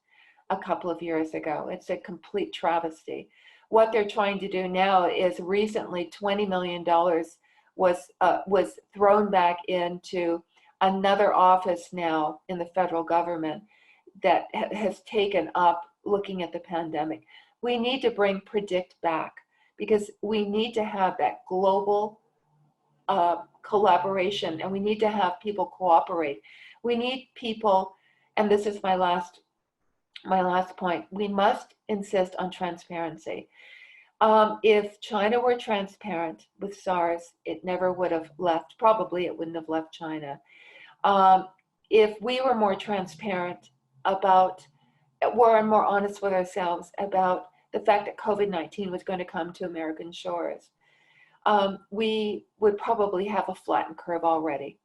a couple of years ago. It's a complete travesty. What they're trying to do now is recently $20 million was thrown back into another office now in the federal government that has taken up looking at the pandemic. We need to bring PREDICT back because we need to have that global collaboration, and we need to have people cooperate. We need people, and this is my last point, we must insist on transparency. If China were transparent with SARS, it never would have left, probably it wouldn't have left China. If we were more transparent were more honest with ourselves about the fact that COVID-19 was going to come to American shores, we would probably have a flattened curve already.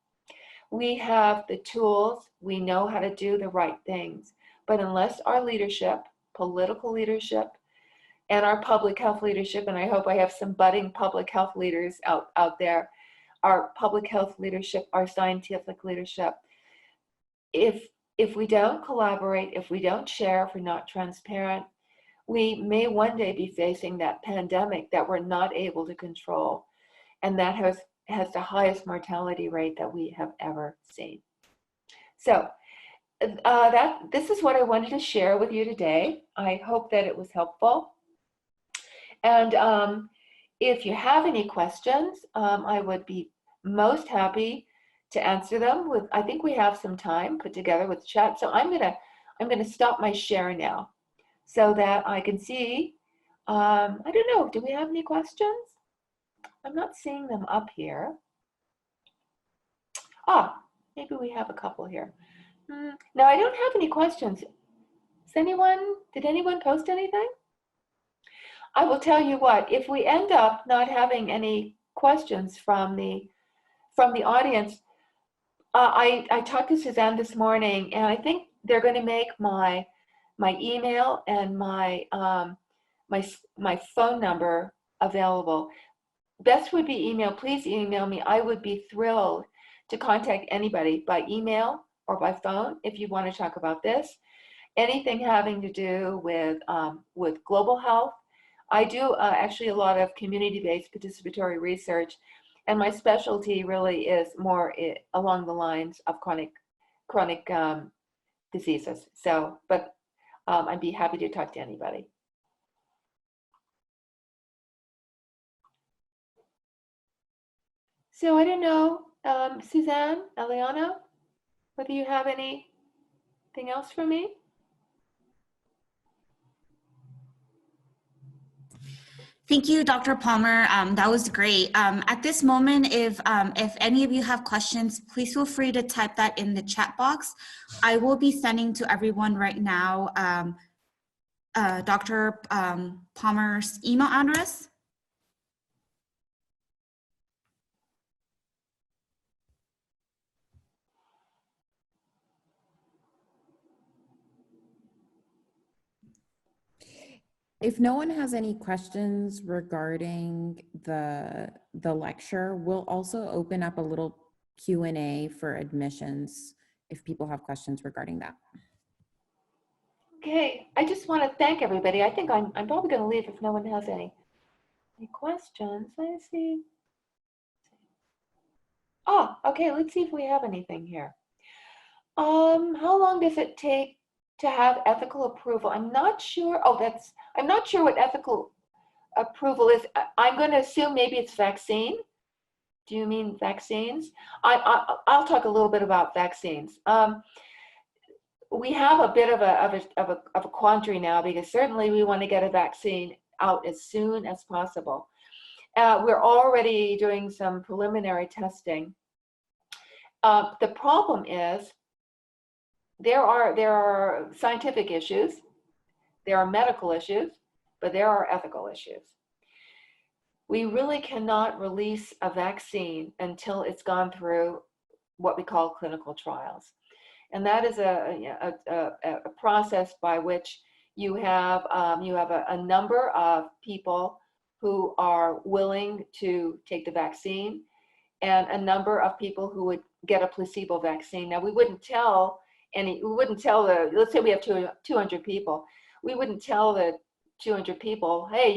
We have the tools, we know how to do the right things, but unless our leadership, political leadership, and our public health leadership, and I hope I have some budding public health leaders out there, our public health leadership, our scientific leadership, if we don't collaborate, if we don't share, if we're not transparent, we may one day be facing that pandemic that we're not able to control, and that has the highest mortality rate that we have ever seen. So this is what I wanted to share with you today. I hope that it was helpful. And if you have any questions, I would be most happy to answer them. I think we have some time put together with chat. So I'm gonna stop my share now so that I can see. I don't know. Do we have any questions? I'm not seeing them up here. Maybe we have a couple here. No, I don't have any questions. Did anyone post anything? I will tell you what, if we end up not having any questions from the audience, I talked to Suzanne this morning, and I think they're going to make my email and my phone number available. Best would be email. Please email me. I would be thrilled to contact anybody by email or by phone if you want to talk about this. Anything having to do with global health. I do actually a lot of community-based participatory research, and my specialty really is more along the lines of chronic diseases. So, but I'd be happy to talk to anybody. So I don't know, Suzanne, Eliana, whether you have anything else for me? Thank you, Dr. Palmer. That was great. At this moment, if any of you have questions, please feel free to type that in the chat box. I will be sending to everyone right now Dr. Palmer's email address. If no one has any questions regarding the lecture, we'll also open up a little Q&A for admissions if people have questions regarding that. Okay, I just want to thank everybody. I think I'm probably going to leave if no one has any questions. Let's see. Oh, okay, let's see if we have anything here. How long does it take to have ethical approval? I'm not sure. I'm not sure what ethical approval is. I'm going to assume maybe it's vaccine. Do you mean vaccines? I'll talk a little bit about vaccines. We have a bit of a quandary now, because certainly we want to get a vaccine out as soon as possible. We're already doing some preliminary testing. The problem is there are scientific issues, there are medical issues, but there are ethical issues. We really cannot release a vaccine until it's gone through what we call clinical trials. And that is a process by which you have a number of people who are willing to take the vaccine, and a number of people who would get a placebo vaccine. Now, we wouldn't tell let's say we have 200 people, we wouldn't tell the 200 people, hey,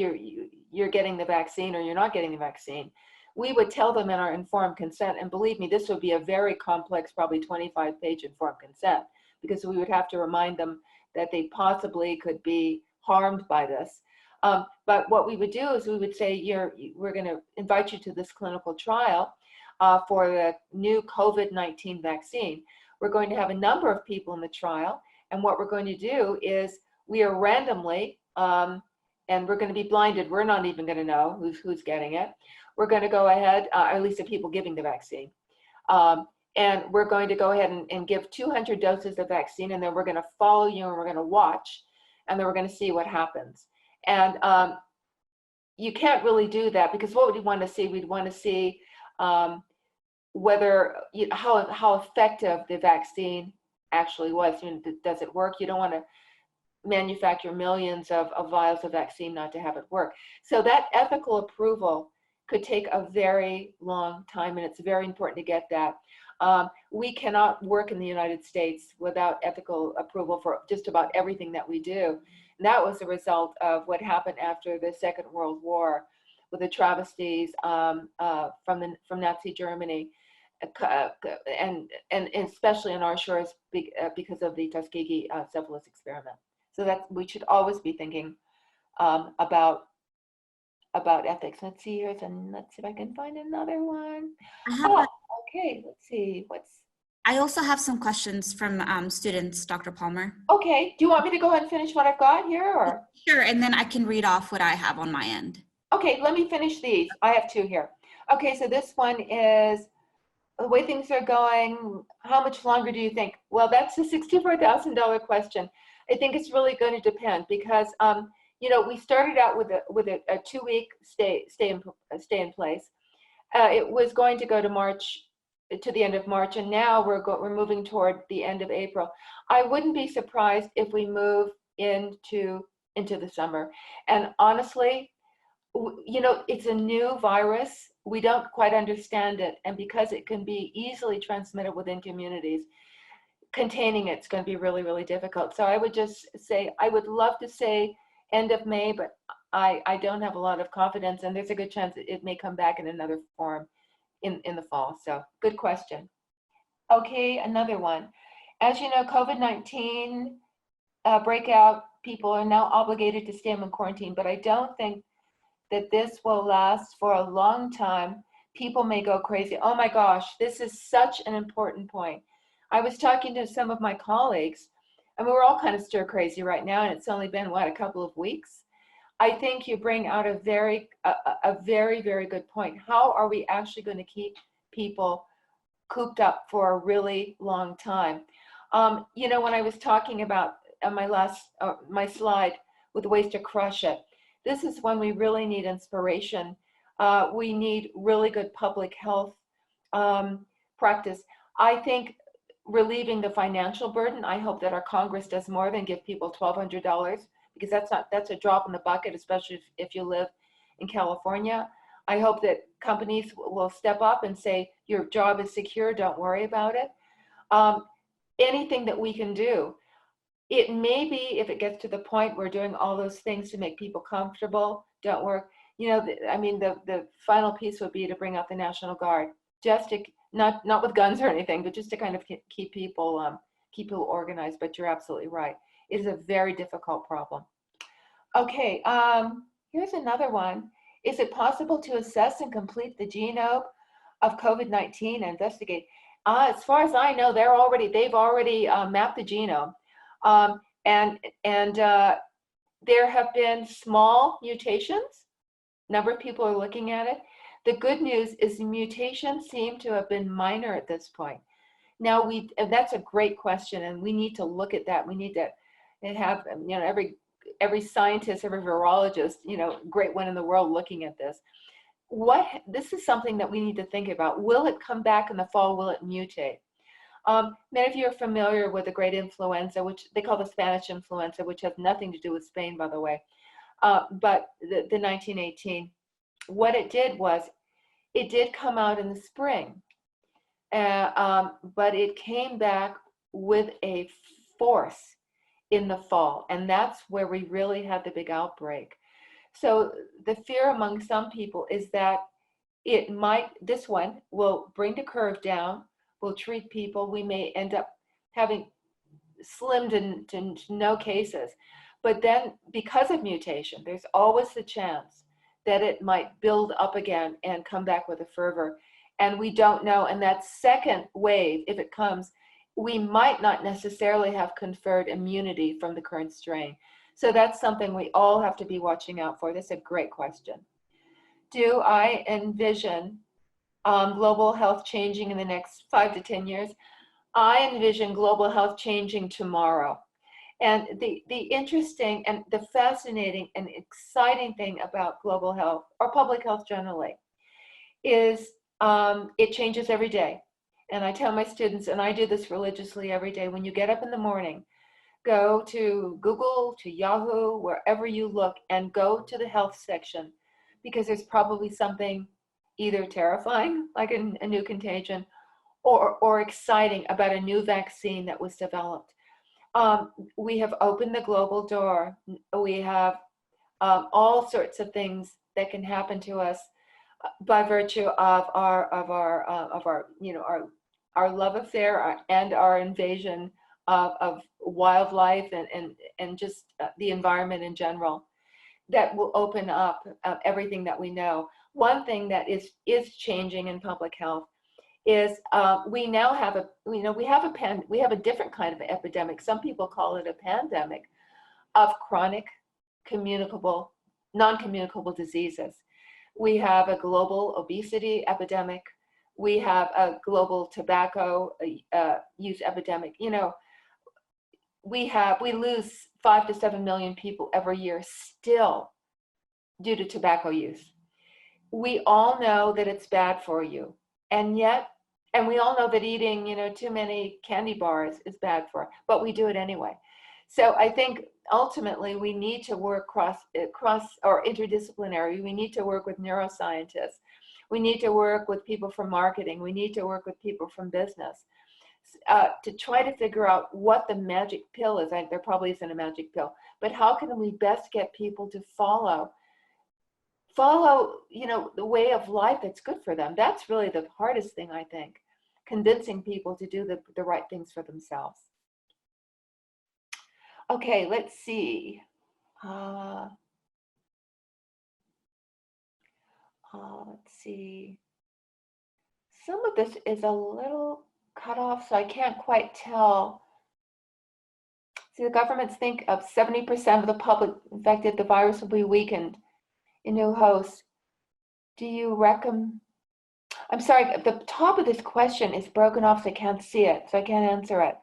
you're getting the vaccine or you're not getting the vaccine. We would tell them in our informed consent, and believe me, this would be a very complex, probably 25-page informed consent, because we would have to remind them that they possibly could be harmed by this. But what we would do is we would say, we're going to invite you to this clinical trial for the new COVID-19 vaccine. We're going to have a number of people in the trial, and what we're going to do is we are randomly, and we're going to be blinded. We're not even going to know who's getting it. We're going to go ahead, at least the people giving the vaccine, and we're going to go ahead and give 200 doses of vaccine, and then we're going to follow you and we're going to watch, and then we're going to see what happens. And you can't really do that, because what would we want to see? We'd want to see whether how effective the vaccine actually was. Does it work? You don't want to manufacture millions of vials of vaccine not to have it work. So that ethical approval could take a very long time, and it's very important to get that. We cannot work in the United States without ethical approval for just about everything that we do. And that was a result of what happened after the Second World War, with the travesties from Nazi Germany, and especially on our shores because of the Tuskegee syphilis experiment. So that we should always be thinking about ethics. Let's see here, let's see if I can find another one. Okay, let's see I also have some questions from students, Dr. Palmer. Okay, do you want me to go ahead and finish what I've got here, or? Sure, and then I can read off what I have on my end. Okay, let me finish these. I have two here. Okay, so this one is, the way things are going, how much longer do you think? Well, that's a $64,000 question. I think it's really going to depend, because we started out with a 2-week stay in place. It was going to go to the end of March, and now we're moving toward the end of April. I wouldn't be surprised if we move into the summer. And honestly, it's a new virus. We don't quite understand it, and because it can be easily transmitted within communities, containing it's going to be really, really difficult. So I would just say, I would love to say end of May, but I don't have a lot of confidence, and there's a good chance that it may come back in another form in the fall. So good question. Okay, another one. As you know, COVID-19 breakout, people are now obligated to stay in quarantine, but I don't think that this will last for a long time. people may go crazy. Oh my gosh, this is such an important point. I was talking to some of my colleagues, and we're all kind of stir crazy right now, and it's only been, what, a couple of weeks? I think you bring out a very, very good point. How are we actually going to keep people cooped up for a really long time? You know, when I was talking about on my slide with ways to crush it, this is when we really need inspiration. We need really good public health practice. I think relieving the financial burden, I hope that our Congress does more than give people $1,200, because that's a drop in the bucket, especially if you live in California. I hope that companies will step up and say, your job is secure, don't worry about it. Anything that we can do. It may be, if it gets to the point where doing all those things to make people comfortable don't work, you know, I mean, the final piece would be to bring out the National Guard, just to, not with guns or anything, but just to kind of keep people organized. But you're absolutely right. It is a very difficult problem. Okay, here's another one. Is it possible to assess and complete the genome of COVID-19 and investigate? As far as I know, they've already mapped the genome. And there have been small mutations. Number of people are looking at it. The good news is the mutations seem to have been minor at this point. Now that's a great question, and we need to look at that. We need to have, you know, every scientist, every virologist, you know, great one in the world looking at this. This is something that we need to think about. Will it come back in the fall? Will it mutate? Many of you are familiar with the great influenza, which they call the Spanish influenza, which has nothing to do with Spain, by the way. But the 1918, what it did was, it did come out in the spring, but it came back with a force in the fall, and that's where we really had the big outbreak. So the fear among some people is that this one will bring the curve down, will treat people, we may end up having slimmed to no cases. But then, because of mutation, there's always the chance that it might build up again and come back with a fervor. And we don't know. And that second wave, if it comes, we might not necessarily have conferred immunity from the current strain. So that's something we all have to be watching out for. That's a great question. Do I envision global health changing in the next 5 to 10 years? I envision global health changing tomorrow. And the interesting and the fascinating and exciting thing about global health, or public health generally, is it changes every day. And I tell my students, and I do this religiously every day, when you get up in the morning, go to Google, to Yahoo, wherever you look, and go to the health section, because there's probably something either terrifying, like a new contagion, or exciting about a new vaccine that was developed. We have opened the global door. We have all sorts of things that can happen to us by virtue of our you know, our love affair and our invasion of wildlife and just the environment in general, that will open up everything that we know. One thing that is changing in public health is we now have we have a different kind of epidemic. Some people call it a pandemic of chronic communicable, non-communicable diseases. We have a global obesity epidemic. We have a global tobacco use epidemic. You know, we lose 5 to 7 million people every year still due to tobacco use. We all know that it's bad for you, and we all know that eating, you know, too many candy bars is bad for it, but we do it anyway. So I think ultimately we need to work cross or interdisciplinary. We need to work with neuroscientists. We need to work with people from marketing. We need to work with people from business to try to figure out what the magic pill is. There probably isn't a magic pill, but how can we best get people to follow, you know, the way of life that's good for them? That's really the hardest thing, I think, convincing people to do the right things for themselves. Okay, let's see. Let's see. some of this is a little cut off, so I can't quite tell. See, the governments think of 70% of the public infected, the virus will be weakened in new hosts. Do you recommend? I'm sorry, the top of this question is broken off, so I can't see it, so I can't answer it.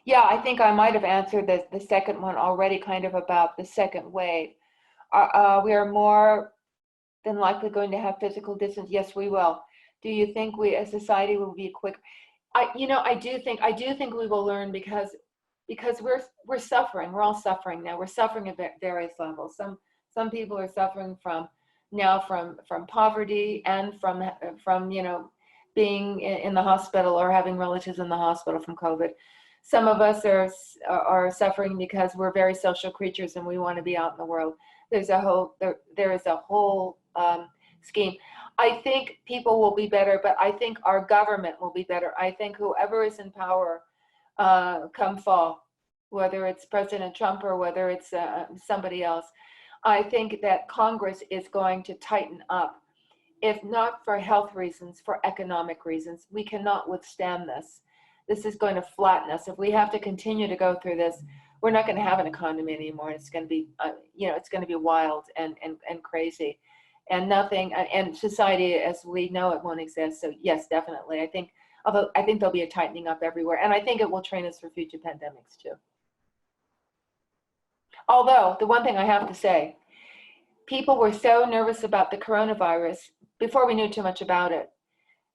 Yeah, I think I might have answered the second one already, kind of about the second wave. We are more than likely going to have physical distance. Yes, we will. Do you think we as society will be quick? I do think we will learn because we're suffering. We're all suffering now. We're suffering at various levels. Some people are suffering from poverty and from being in the hospital or having relatives in the hospital from COVID. Some of us are suffering because we're very social creatures and we want to be out in the world. There is a whole scheme. I think people will be better, but I think our government will be better. I think whoever is in power come fall, whether it's President Trump or whether it's somebody else, I think that Congress is going to tighten up, if not for health reasons, for economic reasons. We cannot withstand this. This is going to flatten us. If we have to continue to go through this, we're not going to have an economy anymore. It's going to be, it's going to be wild and crazy, and nothing. And society as we know it won't exist. So yes, definitely. I think there'll be a tightening up everywhere, and I think it will train us for future pandemics too. Although the one thing I have to say, people were so nervous about the coronavirus before we knew too much about it,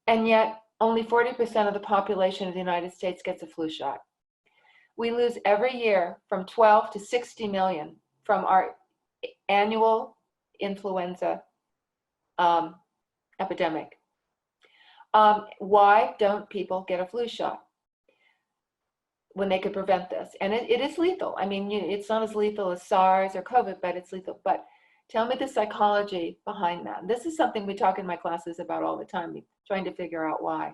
and yet only 40% of the population of the United States gets a flu shot. We lose every year from 12 to 60 million from our annual influenza epidemic. Why don't people get a flu shot when they could prevent this? And it is lethal. I mean, it's not as lethal as SARS or COVID, but it's lethal. But tell me the psychology behind that. This is something we talk in my classes about all the time, trying to figure out why.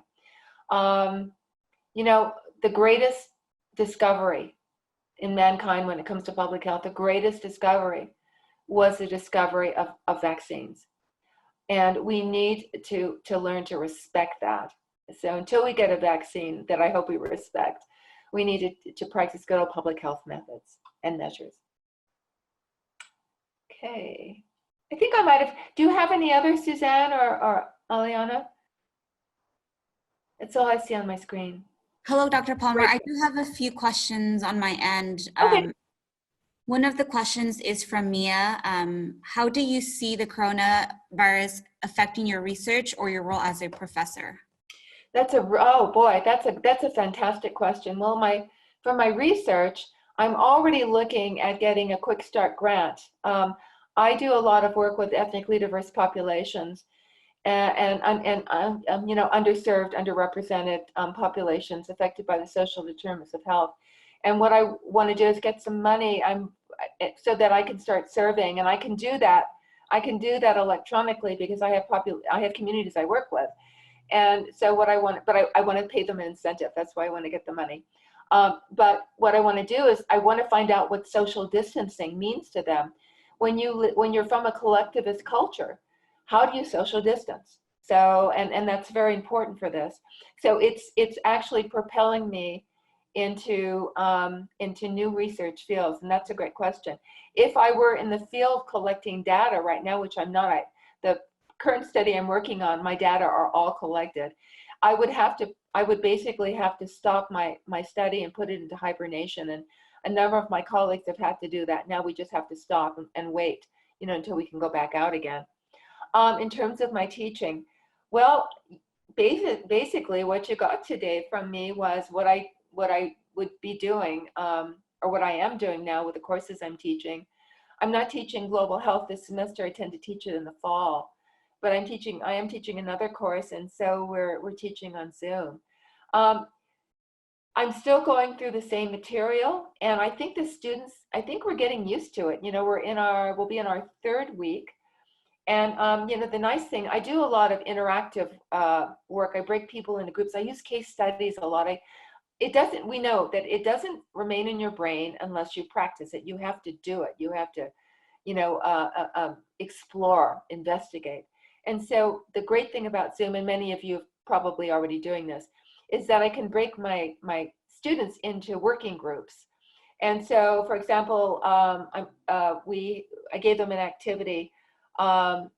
The greatest discovery in mankind when it comes to public health, the greatest discovery was the discovery of vaccines. And we need to learn to respect that. So until we get a vaccine that I hope we respect, we need to practice good old public health methods and measures. Okay. I think I might have, do you have any other, Suzanne or Aliana? That's all I see on my screen. Hello, Dr. Palmer. Great. I do have a few questions on my end. Okay. One of the questions is from Mia. How do you see the coronavirus affecting your research or your role as a professor? Oh boy, that's a fantastic question. Well, for my research, I'm already looking at getting a Quick Start grant. I do a lot of work with ethnically diverse populations and underserved, underrepresented populations affected by the social determinants of health. And what I want to do is get some money so that I can start serving, and I can do that. I can do that electronically because I have communities I work with. And so what I want, but I want to pay them an incentive. That's why I want to get the money. But what I want to do is I want to find out what social distancing means to them. When you're from a collectivist culture, how do you social distance? So, and that's very important for this. So it's actually propelling me into new research fields, and that's a great question. If I were in the field collecting data right now, which I'm not, the current study I'm working on, my data are all collected. I would basically have to stop my study and put it into hibernation, and a number of my colleagues have had to do that. Now we just have to stop and wait, until we can go back out again. In terms of my teaching, well, basically what you got today from me was what I would be doing, or what I am doing now with the courses I'm teaching. I'm not teaching global health this semester. I tend to teach it in the fall, but I am teaching another course, and so we're teaching on Zoom. I'm still going through the same material, and I think the students, we're getting used to it. We'll be in our third week. And, the nice thing, I do a lot of interactive work. I break people into groups. I use case studies a lot. We know that it doesn't remain in your brain unless you practice it. You have to do it. You have to, explore, investigate. And so the great thing about Zoom, and many of you are probably already doing this, is that I can break my students into working groups. And so, for example, I gave them an activity looking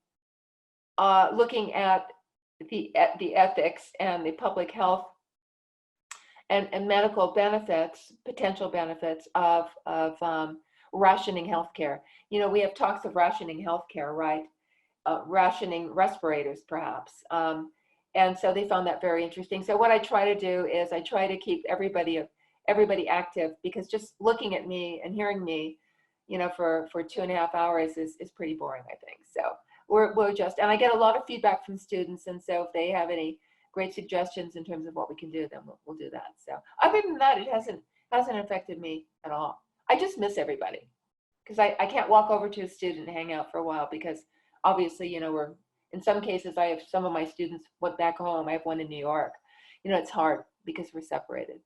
at the ethics and the public health and medical benefits, potential benefits of rationing healthcare. We have talks of rationing healthcare, right? Rationing respirators, perhaps. And so they found that very interesting. So what I try to do is I try to keep everybody active, because just looking at me and hearing me, for 2.5 hours is pretty boring, I think. So we're just, and I get a lot of feedback from students. And so if they have any great suggestions in terms of what we can do, then we'll do that. So other than that, it hasn't affected me at all. I just miss everybody, because I can't walk over to a student and hang out for a while, because obviously, we're, in some cases, I have some of my students went back home. I have one in New York. It's hard because we're separated.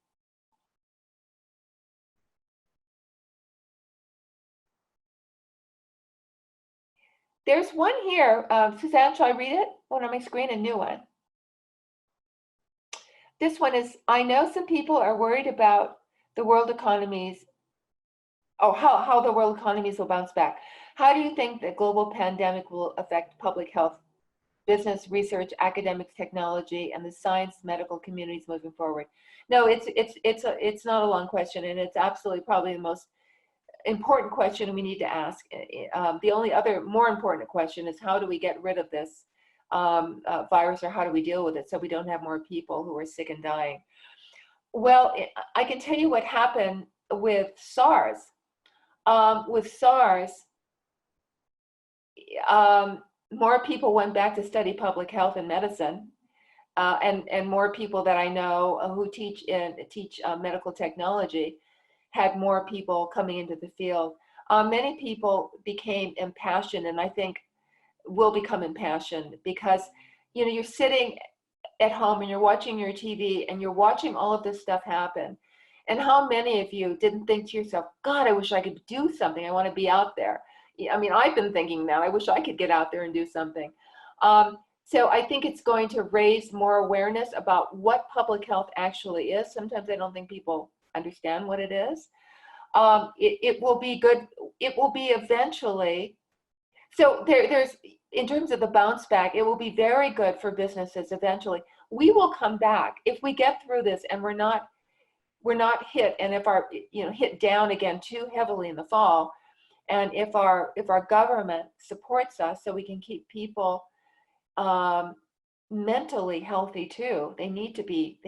There's one here. Suzanne, shall I read it? One on my screen, a new one. This one is, I know some people are worried about the world economies, how the world economies will bounce back. How do you think the global pandemic will affect public health, business, research, academics, technology, and the science medical communities moving forward? No, it's not a long question, and it's absolutely probably the most important question we need to ask. The only other more important question is, how do we get rid of this virus, or how do we deal with it so we don't have more people who are sick and dying? Well, I can tell you what happened with SARS. With SARS, more people went back to study public health and medicine, and more people that I know who teach medical technology had more people coming into the field. Many people became impassioned, and I think will become impassioned, because you're sitting at home and you're watching your TV and you're watching all of this stuff happen. And how many of you didn't think to yourself, God, I wish I could do something. I want to be out there. I mean, I've been thinking that. I wish I could get out there and do something. So I think it's going to raise more awareness about what public health actually is. Sometimes I don't think people understand what it is. It will be good. It will be eventually. So there's, in terms of the bounce back, it will be very good for businesses eventually. We will come back if we get through this and we're not hit, and if our hit down again too heavily in the fall, and if our government supports us so we can keep people mentally healthy too. They need to be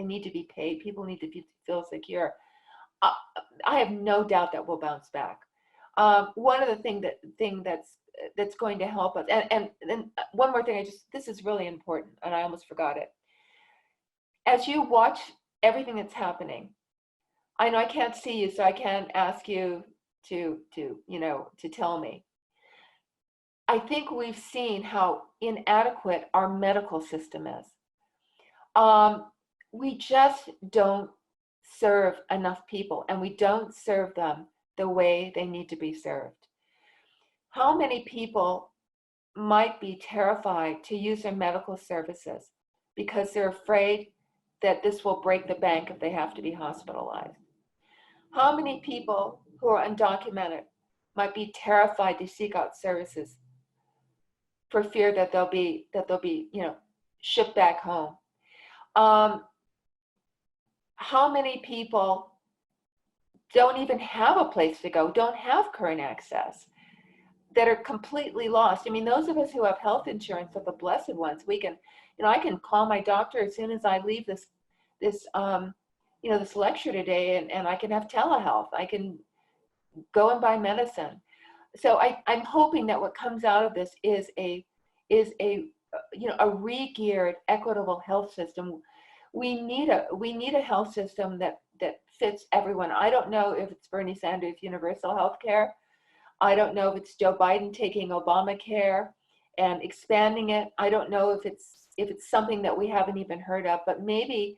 paid. People need to feel secure. I have no doubt that we'll bounce back. One of the thing that's going to help us, and one more thing, this is really important, and I almost forgot it. As you watch everything that's happening, I know I can't see you, so I can't ask you to tell me. I think we've seen how inadequate our medical system is. We just don't serve enough people, and we don't serve them the way they need to be served. How many people might be terrified to use their medical services because they're afraid that this will break the bank if they have to be hospitalized? How many people who are undocumented might be terrified to seek out services for fear that they'll be shipped back home? How many people don't even have a place to go, don't have current access, that are completely lost? I mean, those of us who have health insurance are the blessed ones. We can, I can call my doctor as soon as I leave this lecture today, and I can have telehealth. I can go and buy medicine. So I'm hoping that what comes out of this is a re-geared, equitable health system. We need a health system that fits everyone. I don't know if it's Bernie Sanders' universal health care. I don't know if it's Joe Biden taking Obamacare and expanding it. I don't know if it's something that we haven't even heard of, but maybe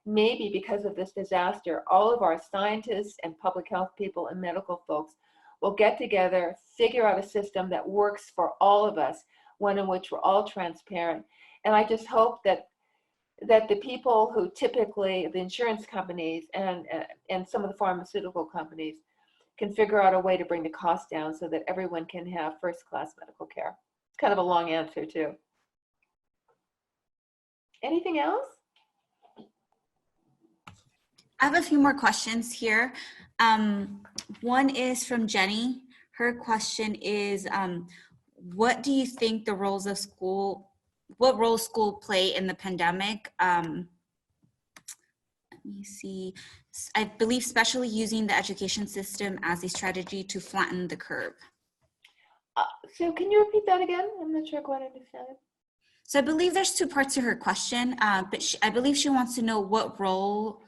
because of this disaster, all of our scientists and public health people and medical folks will get together, figure out a system that works for all of us, one in which we're all transparent. And I just hope that the people who typically, the insurance companies and some of the pharmaceutical companies, can figure out a way to bring the cost down so that everyone can have first-class medical care. It's kind of a long answer too. Anything else? I have a few more questions here. One is from Jenny. Her question is, what do you think the roles of school, what role school play in the pandemic? Let me see. I believe especially using the education system as a strategy to flatten the curve. So can you repeat that again? I'm not sure I quite understand it. So I believe there's two parts to her question, but I believe she wants to know what role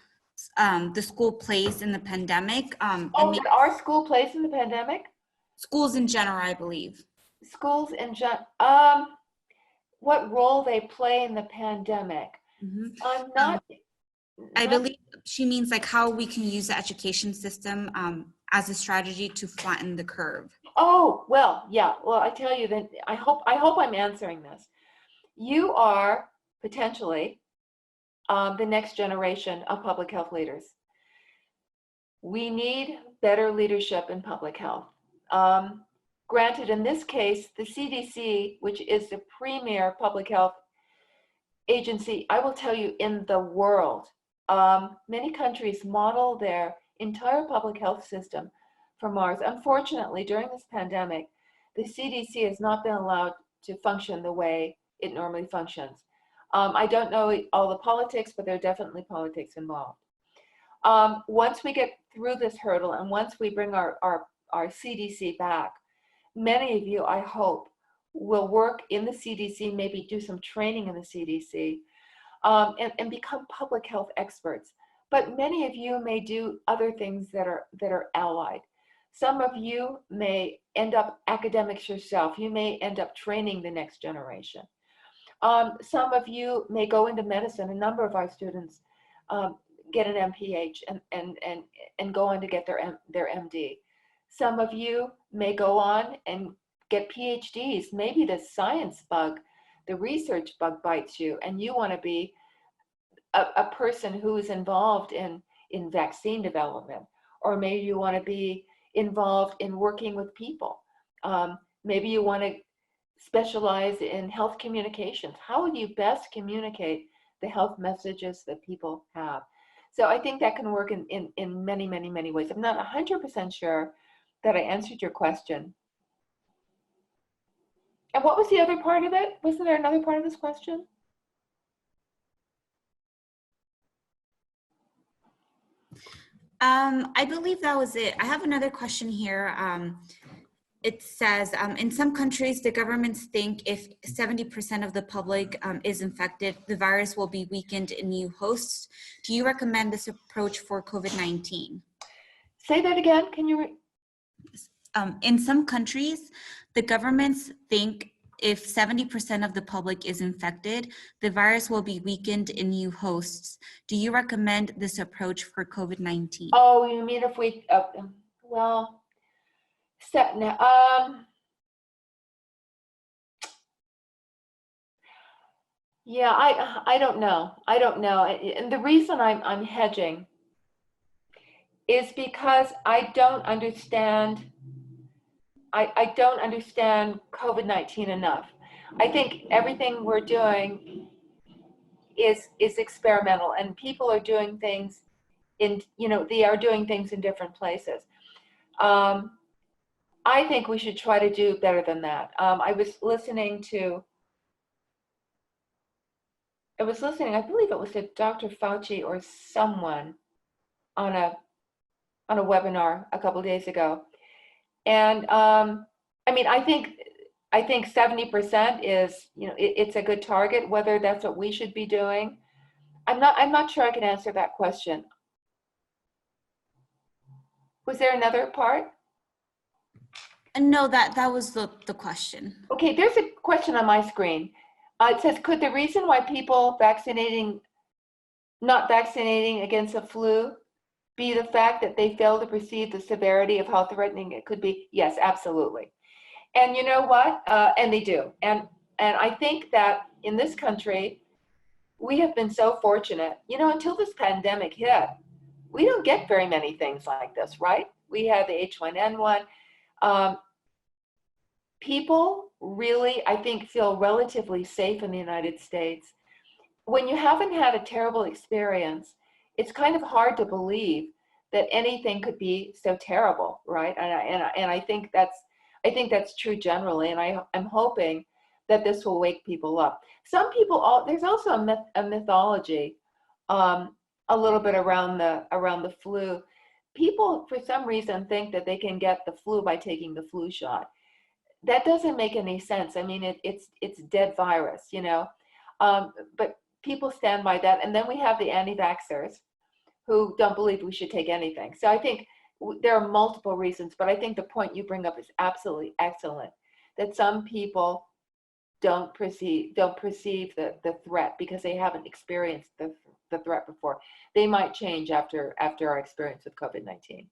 the school plays in the pandemic. What our school plays in the pandemic? Schools in general, I believe. Schools in general, what role they play in the pandemic? Mm-hmm. I'm not. I believe she means like how we can use the education system as a strategy to flatten the curve. Oh, well, yeah. Well, I tell you that I hope I'm answering this. You are potentially the next generation of public health leaders. We need better leadership in public health. Granted, in this case, the CDC, which is the premier public health agency, I will tell you, in the world, many countries model their entire public health system from ours. Unfortunately, during this pandemic, the CDC has not been allowed to function the way it normally functions. I don't know all the politics, but there are definitely politics involved. Once we get through this hurdle and once we bring our CDC back, many of you, I hope, will work in the CDC, maybe do some training in the CDC, and become public health experts. But many of you may do other things that are allied. Some of you may end up academics yourself. You may end up training the next generation. Some of you may go into medicine. A number of our students get an MPH and go on to get their MD. Some of you may go on and get PhDs. Maybe the science bug, the research bug bites you, and you want to be a person who is involved in vaccine development, or maybe you want to be involved in working with people. Maybe you want to specialize in health communications. How would you best communicate the health messages that people have? So I think that can work in many, many, many ways. I'm not 100% sure that I answered your question. And what was the other part of it? Wasn't there another part of this question? I believe that was it. I have another question here. It says, in some countries, the governments think if 70% of the public is infected, the virus will be weakened in new hosts. Do you recommend this approach for COVID-19? Say that again. Can you? In some countries, the governments think if 70% of the public is infected, the virus will be weakened in new hosts. Do you recommend this approach for COVID-19? Oh, you mean if we, well, yeah, I don't know. I don't know. And the reason I'm hedging is because I don't understand COVID-19 enough. I think everything we're doing is experimental, and people are doing things they are doing things in different places. I think we should try to do better than that. I was listening, I believe it was to Dr. Fauci or someone on a webinar a couple of days ago. And I mean, I think 70% is, it's a good target. Whether that's what we should be doing, I'm not sure I can answer that question. Was there another part? No, that was the question. Okay, there's a question on my screen. It says, could the reason why people not vaccinating against the flu be the fact that they fail to perceive the severity of how threatening it could be? Yes, absolutely. And you know what? And they do. And I think that in this country, we have been so fortunate. You know, until this pandemic hit, we don't get very many things like this, right? We had the H1N1. People really, I think, feel relatively safe in the United States. When you haven't had a terrible experience, it's kind of hard to believe that anything could be so terrible, right? And I think that's true generally, and I'm hoping that this will wake people up. Some people, there's also a mythology, a little bit around the flu. People, for some reason, think that they can get the flu by taking the flu shot. That doesn't make any sense. I mean, it's dead virus, you know. But people stand by that, and then we have the anti-vaxxers who don't believe we should take anything. So I think there are multiple reasons, but I think the point you bring up is absolutely excellent. That some people don't perceive the threat because they haven't experienced the threat before. They might change after our experience with COVID-19.